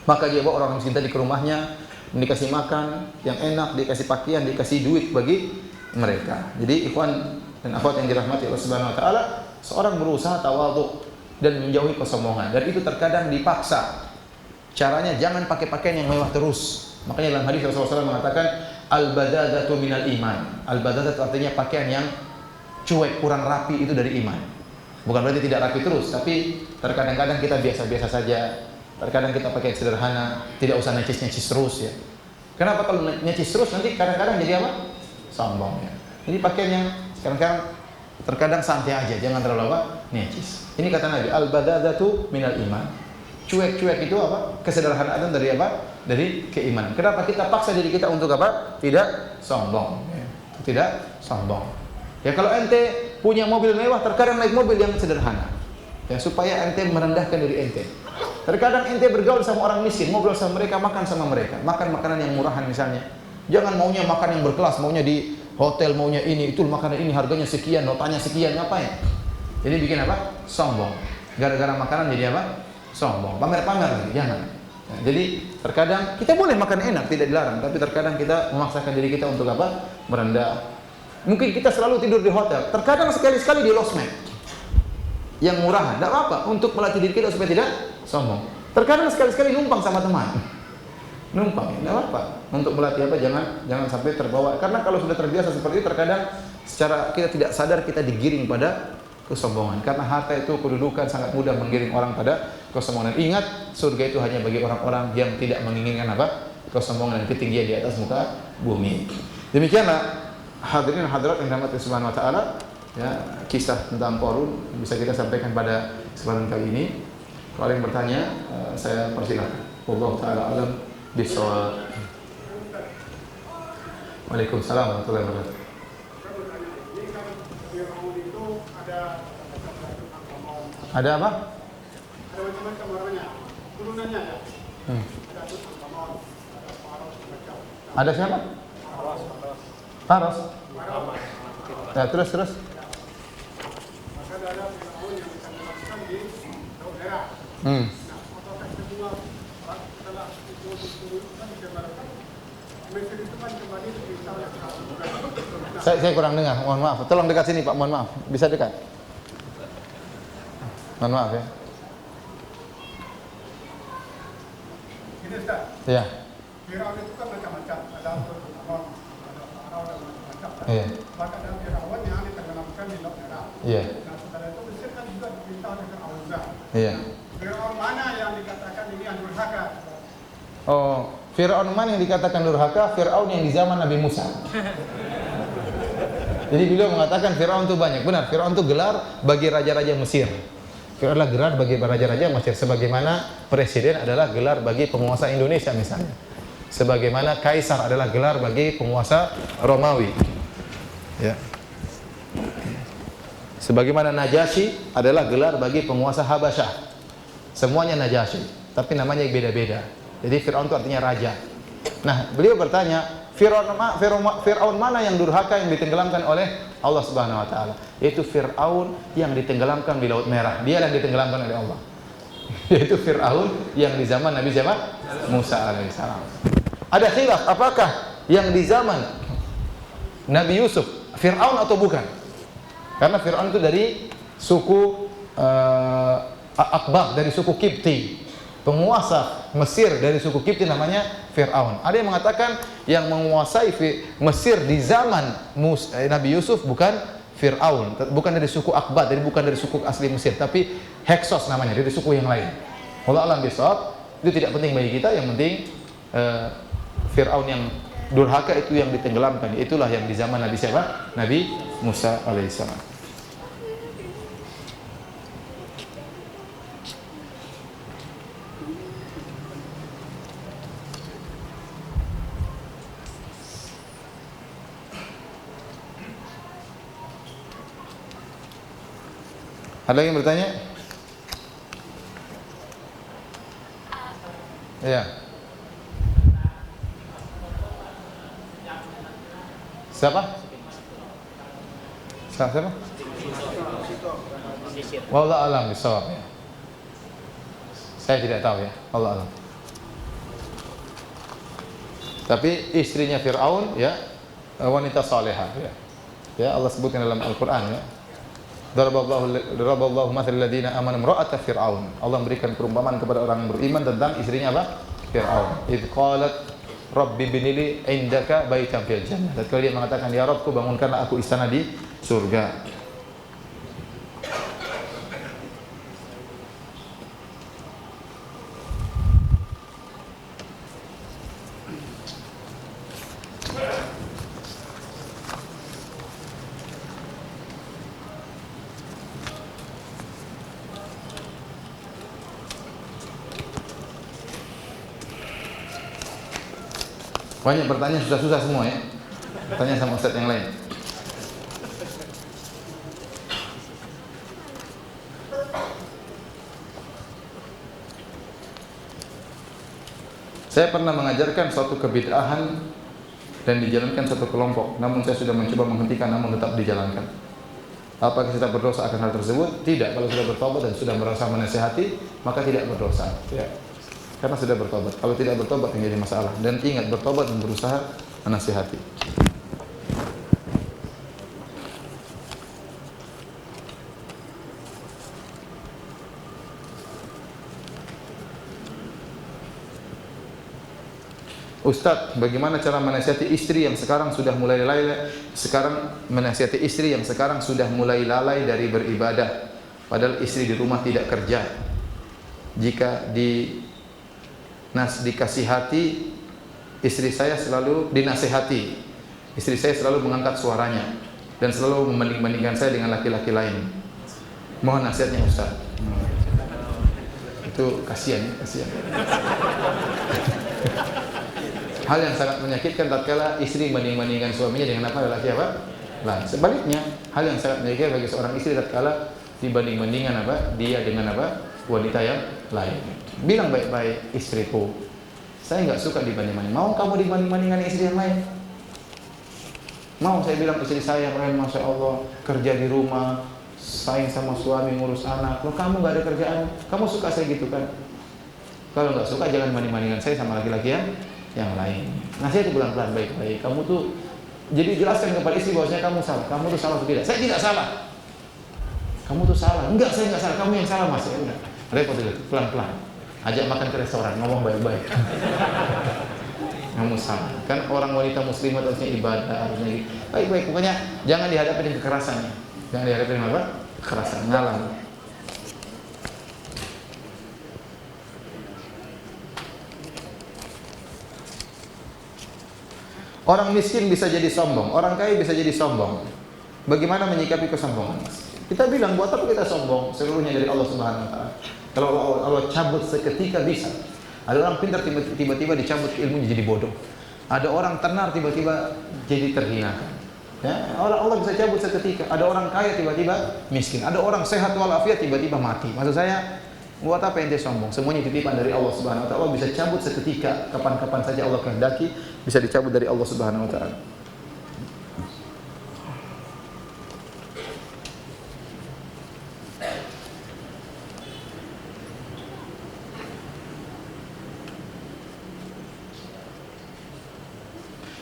Maka dia bawa orang miskin tadi ke rumahnya, dikasih makan yang enak, dikasih pakaian, dikasih duit bagi mereka. Jadi ikhwan dan akhwat yang dirahmati Allah Subhanahu wa taala, seorang berusaha tawadhu dan menjauhi kesombongan, dan itu terkadang dipaksa. Caranya jangan pakai pakaian yang mewah terus. Makanya dalam hadis Rasulullah SAW mengatakan al-badadatu minal iman. Al-badadatu artinya pakaian yang cuek, kurang rapi, itu dari iman. Bukan berarti tidak rapi terus, tapi terkadang-kadang kita biasa-biasa saja. Terkadang kita pakai yang sederhana, tidak usah necis-necis terus, ya. Kenapa? Kalau necis terus nanti kadang-kadang jadi apa? Sombong, ya. Jadi pakaian yang kadang-kadang terkadang santai aja, jangan terlalu apa? Necis. Ini kata Nabi, al-badadatu minal iman. Cuek-cuek itu apa? Kesederhanaan dari apa? Dari keimanan. Kenapa kita paksa diri kita untuk apa? Tidak sombong, ya. Tidak sombong. Ya kalau ente punya mobil mewah, terkadang naik mobil yang sederhana, ya, supaya ente merendahkan diri ente. Terkadang ente bergaul sama orang miskin, ngobrol sama mereka, makan sama mereka, makan makanan yang murahan misalnya. Jangan maunya makan yang berkelas, maunya di hotel, maunya ini, itu makanan ini harganya sekian, notanya sekian, ngapain? Jadi bikin apa? Sombong. Gara-gara makanan jadi apa? Sombong. Pamer-pamer lagi, jangan. Nah, jadi terkadang kita boleh makan enak, tidak dilarang, tapi terkadang kita memaksakan diri kita untuk apa? Merendah. Mungkin kita selalu tidur di hotel, terkadang sekali-sekali di losmen yang murahan, tidak apa-apa, untuk melatih diri kita supaya tidak sombong. Terkadang sekali-sekali numpang sama teman, numpang, tidak apa-apa, untuk melatih apa, jangan sampai terbawa. Karena kalau sudah terbiasa seperti itu, terkadang secara kita tidak sadar kita digiring pada kesombongan. Karena harta itu, kedudukan sangat mudah menggiring orang pada kesombongan. Ingat, surga itu hanya bagi orang-orang yang tidak menginginkan apa? Kesombongan dan ketinggian di atas muka bumi. Demikianlah hadirin hadirat yang dirahmati Subhanahu wa taala, ya, kisah tentang Qarun bisa kita sampaikan pada kesempatan kali ini. Kalau yang bertanya, saya persilakan. Wallahu taala alam bisawab. Waalaikumsalam warahmatullahi wabarakatuh. Ada apa? Ada macam-macam warnanya, turunannya ya. Ada Tutankamon, ada Paros, macam. Ada siapa? Paros. Ya, terus. Maka ada Firaun yang bisa dilakukan di Laut Merah. Nah, apakah semua setelah itu diturunkan ke Merah, Mesir itu kan kembali misalnya Saya kurang dengar, mohon maaf. Tolong dekat sini Pak, mohon maaf. Bisa dekat. Mohon maaf ya. Ini Ustaz, Iya. Firaun itu kan macam-macam, ada Tutankamon, ada Paros dan macam-macam. Iya. Maka ada Firaun yang ditenggelamkan di Laut Merah. Iya. Nah, setelah itu Mesir kan juga diperintah dengan Auzah. Iya. Firaun mana yang dikatakan ini yang durhaka? Oh, Fir'aun mana yang dikatakan durhaka? Fir'aun yang di zaman Nabi Musa. Jadi beliau mengatakan Fir'aun itu banyak. Benar, Fir'aun itu gelar bagi raja-raja Mesir. Fir'aun adalah gelar bagi raja-raja Mesir. Sebagaimana presiden adalah gelar bagi penguasa Indonesia misalnya. Sebagaimana kaisar adalah gelar bagi penguasa Romawi. Ya. Sebagaimana Najasyi adalah gelar bagi penguasa Habasyah. Semuanya Najasyi, tapi namanya beda-beda. Jadi Fir'aun itu artinya raja. Nah, beliau bertanya, Fir'aun mana yang durhaka yang ditenggelamkan oleh Allah Subhanahu wa taala? Yaitu Fir'aun yang ditenggelamkan di Laut Merah. Dia yang ditenggelamkan oleh Allah. Yaitu Fir'aun yang di zaman Nabi siapa? Musa alaihissalam. Ada khilaf, apakah yang di zaman Nabi Yusuf Fir'aun atau bukan? Karena Fir'aun itu dari suku Akbah, dari suku Kipti. Penguasa Mesir dari suku Kipti namanya Fir'aun. Ada yang mengatakan yang menguasai Mesir di zaman Nabi Yusuf bukan Fir'aun, bukan dari suku Akbah, jadi bukan dari suku asli Mesir, tapi Heksos namanya, dari suku yang lain. Wallahu a'lam bishawab. Itu tidak penting bagi kita, yang penting Fir'aun yang durhaka itu yang ditenggelamkan. Itulah yang di zaman Nabi siapa? Nabi Musa alaihissalam. Ada yang bertanya? Ya. Siapa? Siapa? Wallahu a'lam bishawab. Saya tidak tahu ya, wallahu a'lam. Tapi istrinya Fir'aun ya wanita salehah ya. Ya, Allah sebutkan dalam Al-Qur'an ya. Daraballahu mathalal ladzina amanu imra'ata Fir'aun. Allah memberikan perumpamaan kepada orang yang beriman tentang istrinya apa? Fir'aun. Idz qalat Rabbi binili indaka baitan fil jannah. Tatkala dia mengatakan, ya Rabbku, bangunkanlah aku istana di surga. Banyak pertanyaan susah-susah semua ya. Tanya sama ustaz yang lain. Saya pernah mengajarkan suatu kebid'ahan dan dijalankan satu kelompok. Namun saya sudah mencoba menghentikan, namun tetap dijalankan. Apakah kita berdosa akan hal tersebut? Tidak. Kalau sudah bertobat dan sudah merasa menasihati, maka tidak berdosa. Ya. Karena sudah bertobat. Kalau tidak bertobat yang jadi masalah. Dan ingat, bertobat dan berusaha menasihati. Ustadz, bagaimana cara menasihati istri yang sekarang sudah mulai lalai? Menasihati istri yang sekarang sudah mulai lalai dari beribadah, padahal istri di rumah tidak kerja. Jika dikasih hati, istri saya selalu dinasihati. Istri saya selalu mengangkat suaranya dan selalu membanding-bandingkan saya dengan laki-laki lain. Mohon nasihatnya Ustaz. Itu kasihan. Hal yang sangat menyakitkan tatkala istri membanding-bandingkan suaminya dengan apa laki apa? Lain. Sebaliknya, hal yang sangat menyakitkan bagi seorang istri tatkala dibanding-bandingkan dia dengan wanita yang lain. Bilang baik-baik, istriku, saya nggak suka dibanding-banding. Mau kamu dibanding-bandingkan istri yang lain? Mau saya bilang istri saya yang lain, masya Allah, kerja di rumah, sayang sama suami, ngurus anak. Loh, kamu nggak ada kerjaan, kamu suka saya gitu kan? Kalau nggak suka, jangan banding-bandingkan saya sama laki-laki yang lain. Nah, saya itu pelan-pelan baik-baik. Kamu tuh, jadi jelaskan kepada istri bahwasanya kamu salah. Kamu tuh salah atau tidak? Saya tidak salah. Kamu tuh salah. Enggak, saya nggak salah. Kamu yang salah, Mas. Ya udah. Repot itu, pelan-pelan. Ajak makan ke restoran, ngomong baik-baik. Kamu salah. Kan orang wanita muslimah harusnya ibadah, harusnya baik-baik. Pokoknya jangan dihadapi dengan kekerasannya. Jangan dihadapi dengan apa? Kekerasan, ngalah. Orang miskin bisa jadi sombong, orang kaya bisa jadi sombong. Bagaimana menyikapi kesombongan? Kita bilang, buat apa kita sombong? Seluruhnya dari Allah Subhanahu wa taala. Kalau Allah cabut seketika bisa. Ada orang pintar tiba-tiba dicabut ilmunya jadi bodoh. Ada orang tenar tiba-tiba jadi terhinakan. Ya, Allah bisa cabut seketika. Ada orang kaya tiba-tiba miskin, ada orang sehat walafiat tiba-tiba mati. Maksud saya, buat apa ente sombong? Semuanya titipan dari Allah Subhanahu wa taala. Allah bisa cabut seketika, kapan-kapan saja Allah kehendaki, bisa dicabut dari Allah Subhanahu wa taala.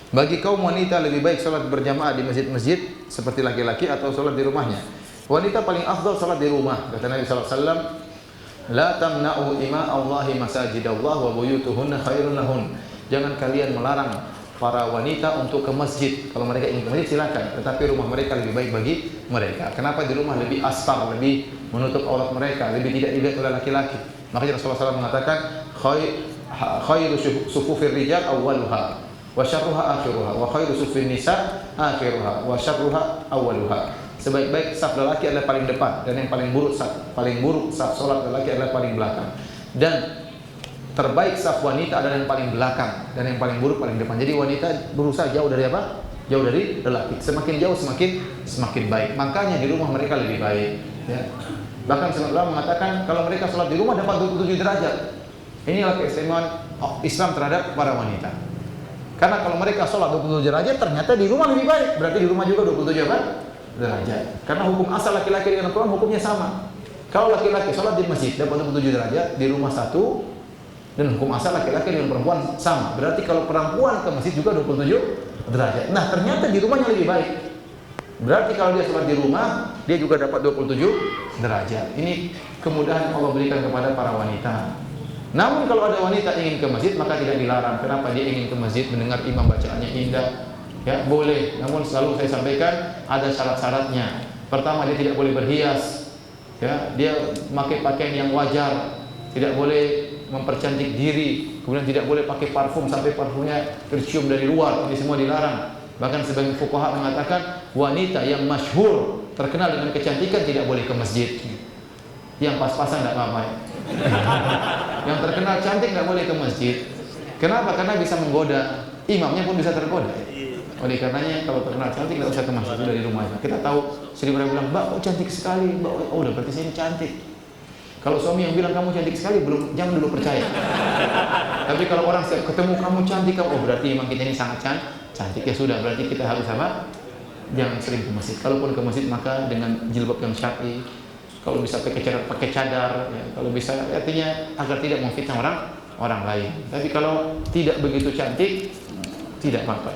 Bagi kaum wanita lebih baik salat berjamaah di masjid-masjid seperti laki-laki atau salat di rumahnya. Wanita paling afdal salat di rumah. Kata Nabi sallallahu alaihi wasallam, "La tamna'u ima Allahi masajidallah wa buyutuhunna khairun lahun." Jangan kalian melarang para wanita untuk ke masjid. Kalau mereka ingin ke masjid silakan, tetapi rumah mereka lebih baik bagi mereka. Kenapa di rumah lebih astar, lebih menutup aurat mereka, lebih tidak dilihat oleh laki-laki. Makanya Rasulullah SAW mengatakan, khairu sufufir rijal awwaluha wa syarruha akhiruha wa khairu sufufin nisa akhiruha wa syarruha awwaluha. Sebaik-baik saf lelaki adalah paling depan, dan yang paling buruk saf salat lelaki adalah paling belakang. Dan terbaik saf wanita adalah yang paling belakang, dan yang paling buruk paling depan. Jadi wanita berusaha jauh dari apa? Jauh dari lelaki. Semakin jauh semakin baik. Makanya di rumah mereka lebih baik. Ya. Bahkan seorang mengatakan kalau mereka sholat di rumah dapat 27 derajat. Inilah keistimewaan Islam terhadap para wanita. Karena kalau mereka sholat 27 derajat, ternyata di rumah lebih baik. Berarti di rumah juga 27 apa? Derajat. Karena hukum asal laki-laki dengan perempuan hukumnya sama. Kalau laki-laki sholat di masjid dapat 27 derajat, di rumah 1, dan hukum asal laki-laki dengan perempuan sama. Berarti kalau perempuan ke masjid juga 27 derajat. Nah, ternyata di rumahnya lebih baik. Berarti kalau dia sholat di rumah, dia juga dapat 27 derajat. Ini kemudahan Allah berikan kepada para wanita. Namun kalau ada wanita ingin ke masjid, maka tidak dilarang. Kenapa dia ingin ke masjid mendengar imam bacaannya indah? Ya, boleh. Namun selalu saya sampaikan ada syarat-syaratnya. Pertama, dia tidak boleh berhias. Ya, dia memakai pakaian yang wajar. Tidak boleh mempercantik diri, kemudian tidak boleh pakai parfum sampai parfumnya tercium dari luar. Ini semua dilarang. Bahkan sebagian fuqaha mengatakan wanita yang masyhur terkenal dengan kecantikan tidak boleh ke masjid. Yang pas-pasan tidak apa-apa. Yang terkenal cantik tidak boleh ke masjid. Kenapa? Karena bisa menggoda. Imamnya pun bisa tergoda. Oleh karenanya kalau terkenal cantik tidak usah ke masjid, dari rumahnya. Kita tahu Sri Mulyani bilang, "Mbak, kok cantik sekali." Mbak, oh, udah berarti saya ini cantik. Kalau suami yang bilang kamu cantik sekali, jangan dulu percaya. Tapi kalau orang setiap ketemu kamu cantik, oh berarti memang kita ini sangat cantik. Ya sudah, berarti kita harus apa? Jangan sering ke masjid. Kalaupun ke masjid maka dengan jilbab yang syar'i. Kalau bisa pakai cadar, ya. Kalau bisa artinya agar tidak memfitnah orang lain. Tapi kalau tidak begitu cantik, tidak apa-apa.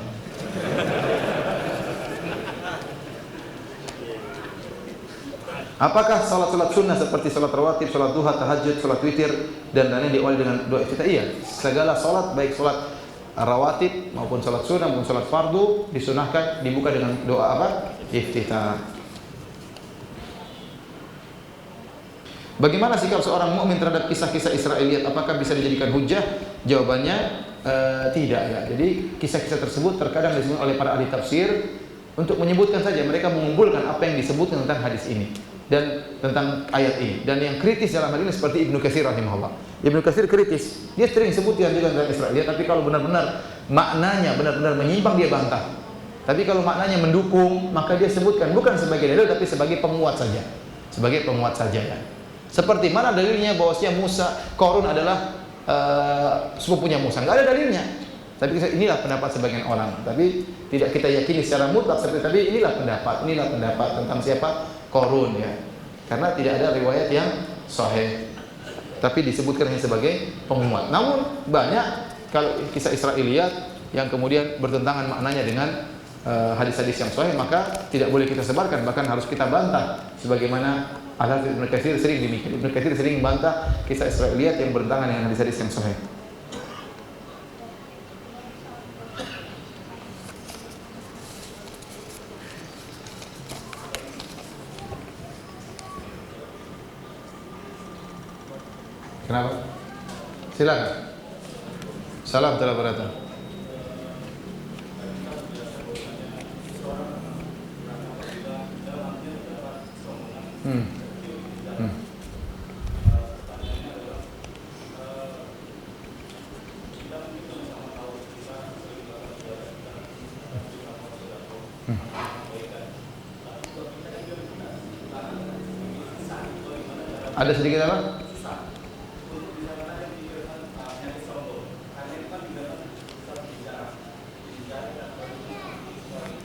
Apakah salat-salat sunnah seperti salat rawatib, salat duha, tahajud, salat witir dan lainnya diawali dengan doa iftitah? Iya, segala salat baik salat rawatib maupun salat sunnah maupun salat fardu disunahkan dibuka dengan doa apa? Iftitah. Bagaimana sikap seorang mukmin terhadap kisah-kisah Israiliyat? Apakah bisa dijadikan hujjah? Jawabannya tidak ya. Jadi kisah-kisah tersebut terkadang disebut oleh para ahli tafsir untuk menyebutkan saja, mereka mengumpulkan apa yang disebutkan tentang hadis ini dan tentang ayat ini. Dan yang kritis dalam hal ini seperti Ibnu Katsir rahimahullah. Ibnu Katsir kritis. Dia sering sebutkan juga tentang Israiliyat, tapi kalau benar-benar maknanya benar-benar menyimpang dia bantah. Tapi kalau maknanya mendukung, maka dia sebutkan bukan sebagai dalil tapi sebagai penguat saja. Sebagai penguat saja ya. Seperti mana dalilnya bahwasanya Qarun adalah sepupunya Musa? Enggak ada dalilnya. Tapi inilah pendapat sebagian orang. Tapi tidak kita yakini secara mutlak. Tapi inilah pendapat tentang siapa Qarun ya. Karena tidak ada riwayat yang sahih. Tapi disebutkan hanya sebagai penguat. Namun banyak kalau kisah Israiliyat yang kemudian bertentangan maknanya dengan hadis-hadis yang sahih, maka tidak boleh kita sebarkan, bahkan harus kita bantah. Sebagaimana Ibnu Katsir sering demikian. Ibnu Katsir sering membantah kisah Israiliyat yang bertentangan dengan hadis-hadis yang sahih. Kenapa? Silakan. Salam telah berata. Ada sedikit apa?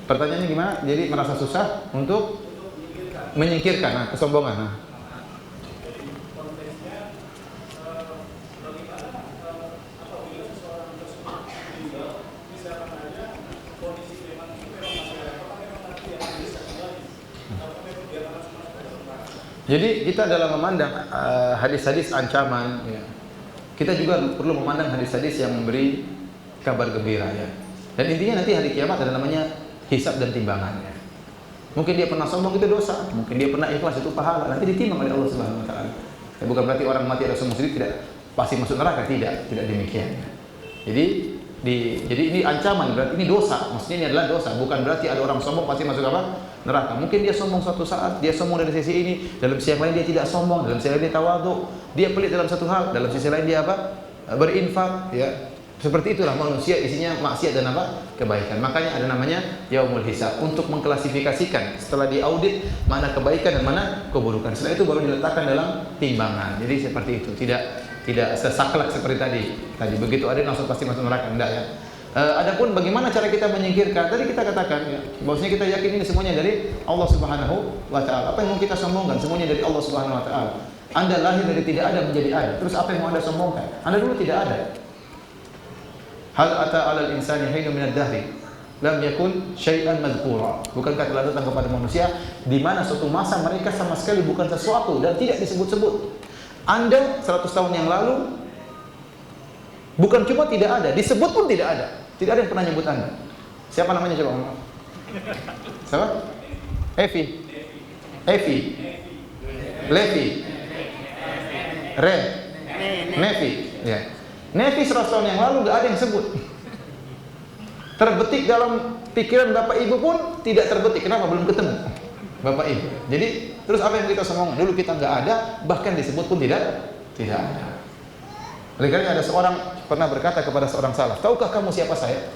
Pertanyaannya gimana? Jadi merasa susah untuk menyingkirkan kesombongan. Jadi kita dalam memandang hadis-hadis ancaman, ya, kita juga perlu memandang hadis-hadis yang memberi kabar gembira, ya. Dan intinya nanti hari kiamat ada namanya hisab dan timbangannya. Mungkin dia pernah sombong itu dosa, mungkin dia pernah ikhlas itu pahala, nanti ditimbang oleh Allah Subhanahu wa taala. Ya, bukan berarti orang mati ada sombong sendiri tidak pasti masuk neraka, tidak demikian. Jadi ini ancaman, berarti ini dosa. Maksudnya ini adalah dosa, bukan berarti ada orang sombong pasti masuk apa? Neraka. Mungkin dia sombong suatu saat, dia sombong dari sisi ini, dalam sisi yang lain dia tidak sombong, dalam sisi lain dia tawadhu, dia pelit dalam satu hal, dalam sisi lain dia apa? Berinfak, ya. Seperti itulah manusia, isinya maksiat dan apa? Kebaikan. Makanya ada namanya yaumul hisab, untuk mengklasifikasikan setelah diaudit mana kebaikan dan mana keburukan. Setelah itu baru diletakkan dalam timbangan. Jadi seperti itu, tidak sesaklek seperti tadi. Begitu ada langsung pasti masuk neraka, enggak, ya. Adapun bagaimana cara kita menyingkirkan? Tadi kita katakan, ya, bahwasanya kita yakin ini semuanya dari Allah Subhanahu wa taala. Apa yang mau kita sombongkan? Semuanya dari Allah Subhanahu wa taala. Anda lahir dari tidak ada menjadi ada. Terus apa yang mau Anda sombongkan? Anda dulu tidak ada. Hal ata 'alal insani hinun minad dahri lam yakun syai'an madhkura. Bukankah telah datang kepada manusia di mana suatu masa mereka sama sekali bukan sesuatu dan tidak disebut-sebut. Anda 100 tahun yang lalu bukan cuma tidak ada, disebut pun tidak ada. Tidak ada yang pernah nyebut Anda. Siapa namanya coba? Siapa? Evi. Levi. Ren. Nevi. Ya. Nevi 100 tahun yang lalu gak ada yang sebut. Terbetik dalam pikiran Bapak Ibu pun tidak terbetik. Kenapa? Belum ketemu Bapak Ibu. Jadi terus apa yang kita sombongkan? Dulu kita gak ada, bahkan disebut pun tidak ada. Oleh karena ada seorang pernah berkata kepada seorang salaf, tahukah kamu siapa saya?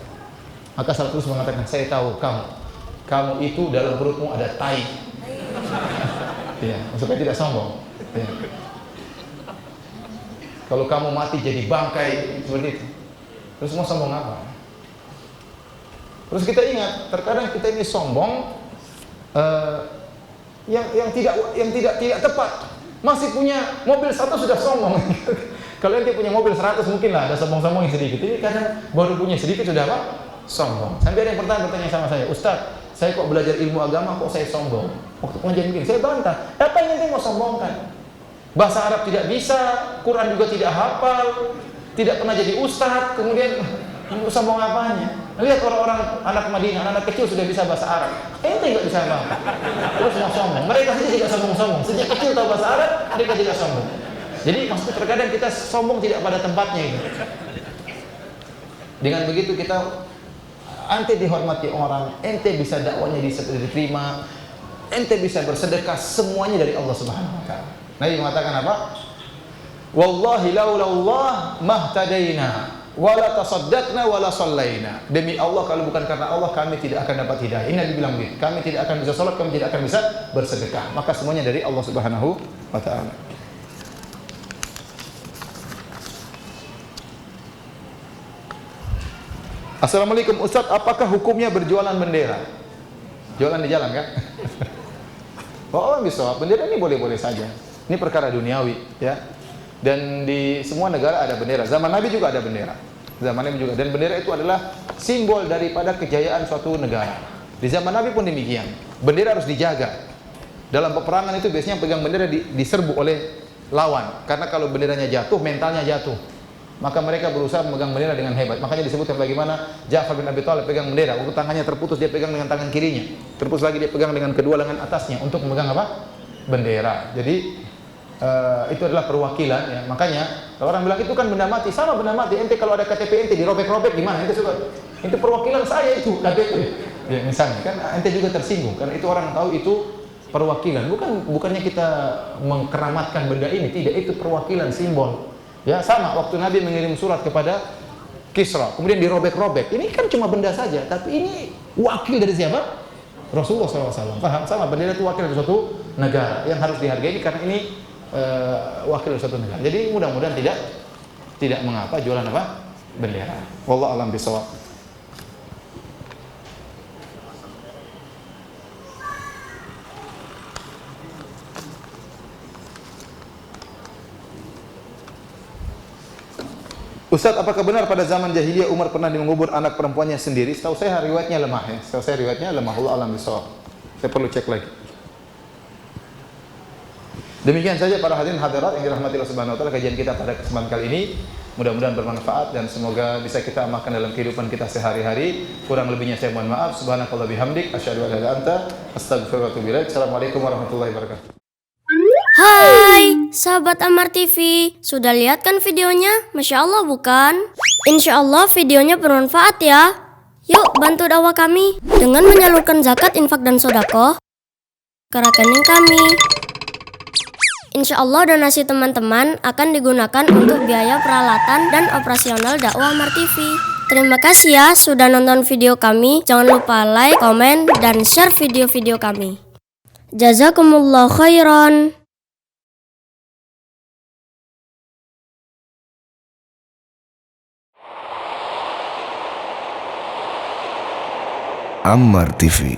Maka salaf terus mengatakan, saya tahu kamu. Kamu itu dalam perutmu ada tai. Ya, maksudnya tidak sombong. Ya. Kalau kamu mati jadi bangkai seperti itu. Terus mau sombong apa? Terus kita ingat, terkadang kita ini sombong yang tidak tepat. Masih punya mobil 100 sudah sombong. Kalau ente punya mobil 100 mungkin lah ada sombong-sombong yang sedikit. Ini kadang baru punya sedikit sudah apa? Sombong. Sampai ada yang bertanya sama saya, Ustaz, saya kok belajar ilmu agama kok saya sombong? Waktu pengajian begini, saya bantah. Apa yang ente mau sombongkan? Bahasa Arab tidak bisa, Quran juga tidak hafal, tidak pernah jadi ustadz, kemudian sombong apanya? Lihat orang-orang anak Madinah, anak kecil sudah bisa bahasa Arab, ente nggak bisa apa-apa, terus mau sombong. Mereka saja tidak sombong-sombong, sejak kecil tahu bahasa Arab, mereka tidak sombong. Jadi maksudnya terkadang kita sombong tidak pada tempatnya itu. Dengan begitu kita, ente dihormati orang, ente bisa dakwanya diterima, ente bisa bersedekah, semuanya dari Allah Subhanahu wa taala. Nabi mengatakan apa? Wallahi laula Allah mahtadaina wala tasaddaqna wala sallaina. Demi Allah, kalau bukan karena Allah kami tidak akan dapat hidayah. Ini Nabi bilang begitu. Kami tidak akan bisa salat, kami tidak akan bisa bersedekah. Maka semuanya dari Allah Subhanahu wa taala. Assalamualaikum Ustaz, apakah hukumnya berjualan bendera? Jualan di jalan kan? Oh, bisa. Bendera ini boleh-boleh saja. Ini perkara duniawi, ya. Dan di semua negara ada bendera. Zaman Nabi juga ada bendera. Zaman Nabi juga. Dan bendera itu adalah simbol daripada kejayaan suatu negara. Di zaman Nabi pun demikian. Bendera harus dijaga. Dalam peperangan itu biasanya pegang bendera diserbu oleh lawan. Karena kalau benderanya jatuh, mentalnya jatuh. Maka mereka berusaha memegang bendera dengan hebat. Makanya disebutkan bagaimana Ja'far bin Abi Thalib pegang bendera. Waktu tangannya terputus, dia pegang dengan tangan kirinya. Terputus lagi, dia pegang dengan kedua lengan atasnya untuk memegang apa? Bendera. Jadi itu adalah perwakilan, ya. Makanya kalau orang bilang itu kan benda mati, sama benda mati. Ente kalau ada KTP ente dirobek-robek gimana? Ente suka, itu perwakilan saya itu KTP. Ya, misalnya kan ente juga tersinggung karena itu orang tahu itu perwakilan. Bukannya kita mengkeramatkan benda ini, tidak, itu perwakilan, simbol. Ya, sama waktu Nabi mengirim surat kepada Kisra, kemudian dirobek-robek. Ini kan cuma benda saja, tapi ini wakil dari siapa? Rasulullah SAW. Paham? Sama, bendera itu wakil dari suatu negara yang harus dihargai karena ini wakil dari suatu negara. Jadi mudah-mudahan tidak mengapa jualan apa? Bendera. Wallahu a'lam bishawab. Ustaz, apakah benar pada zaman jahiliyah Umar pernah mengubur anak perempuannya sendiri? Setahu saya riwayatnya lemah ya. Setahu saya riwayatnya lemah. Allah alam bisawab. Saya perlu cek lagi. Demikian saja para hadirin hadirat yang dirahmati Allah Subhanahu wa taala, kajian kita pada kesempatan kali ini. Mudah-mudahan bermanfaat dan semoga bisa kita amalkan dalam kehidupan kita sehari-hari. Kurang lebihnya saya mohon maaf. Subhanakallah bihamdik asyhadu an la ilaha illa anta astaghfiruka wa atubu ilaik. Assalamualaikum warahmatullahi wabarakatuh. Hai, sahabat Ammar TV, sudah lihat kan videonya? Masya Allah bukan? Insya Allah videonya bermanfaat ya. Yuk bantu dakwah kami dengan menyalurkan zakat, infak, dan sodako ke rekening kami. Insya Allah donasi teman-teman akan digunakan untuk biaya peralatan dan operasional dakwah Ammar TV. Terima kasih ya sudah nonton video kami. Jangan lupa like, komen, dan share video-video kami. Jazakumullah khairan. Ammar TV.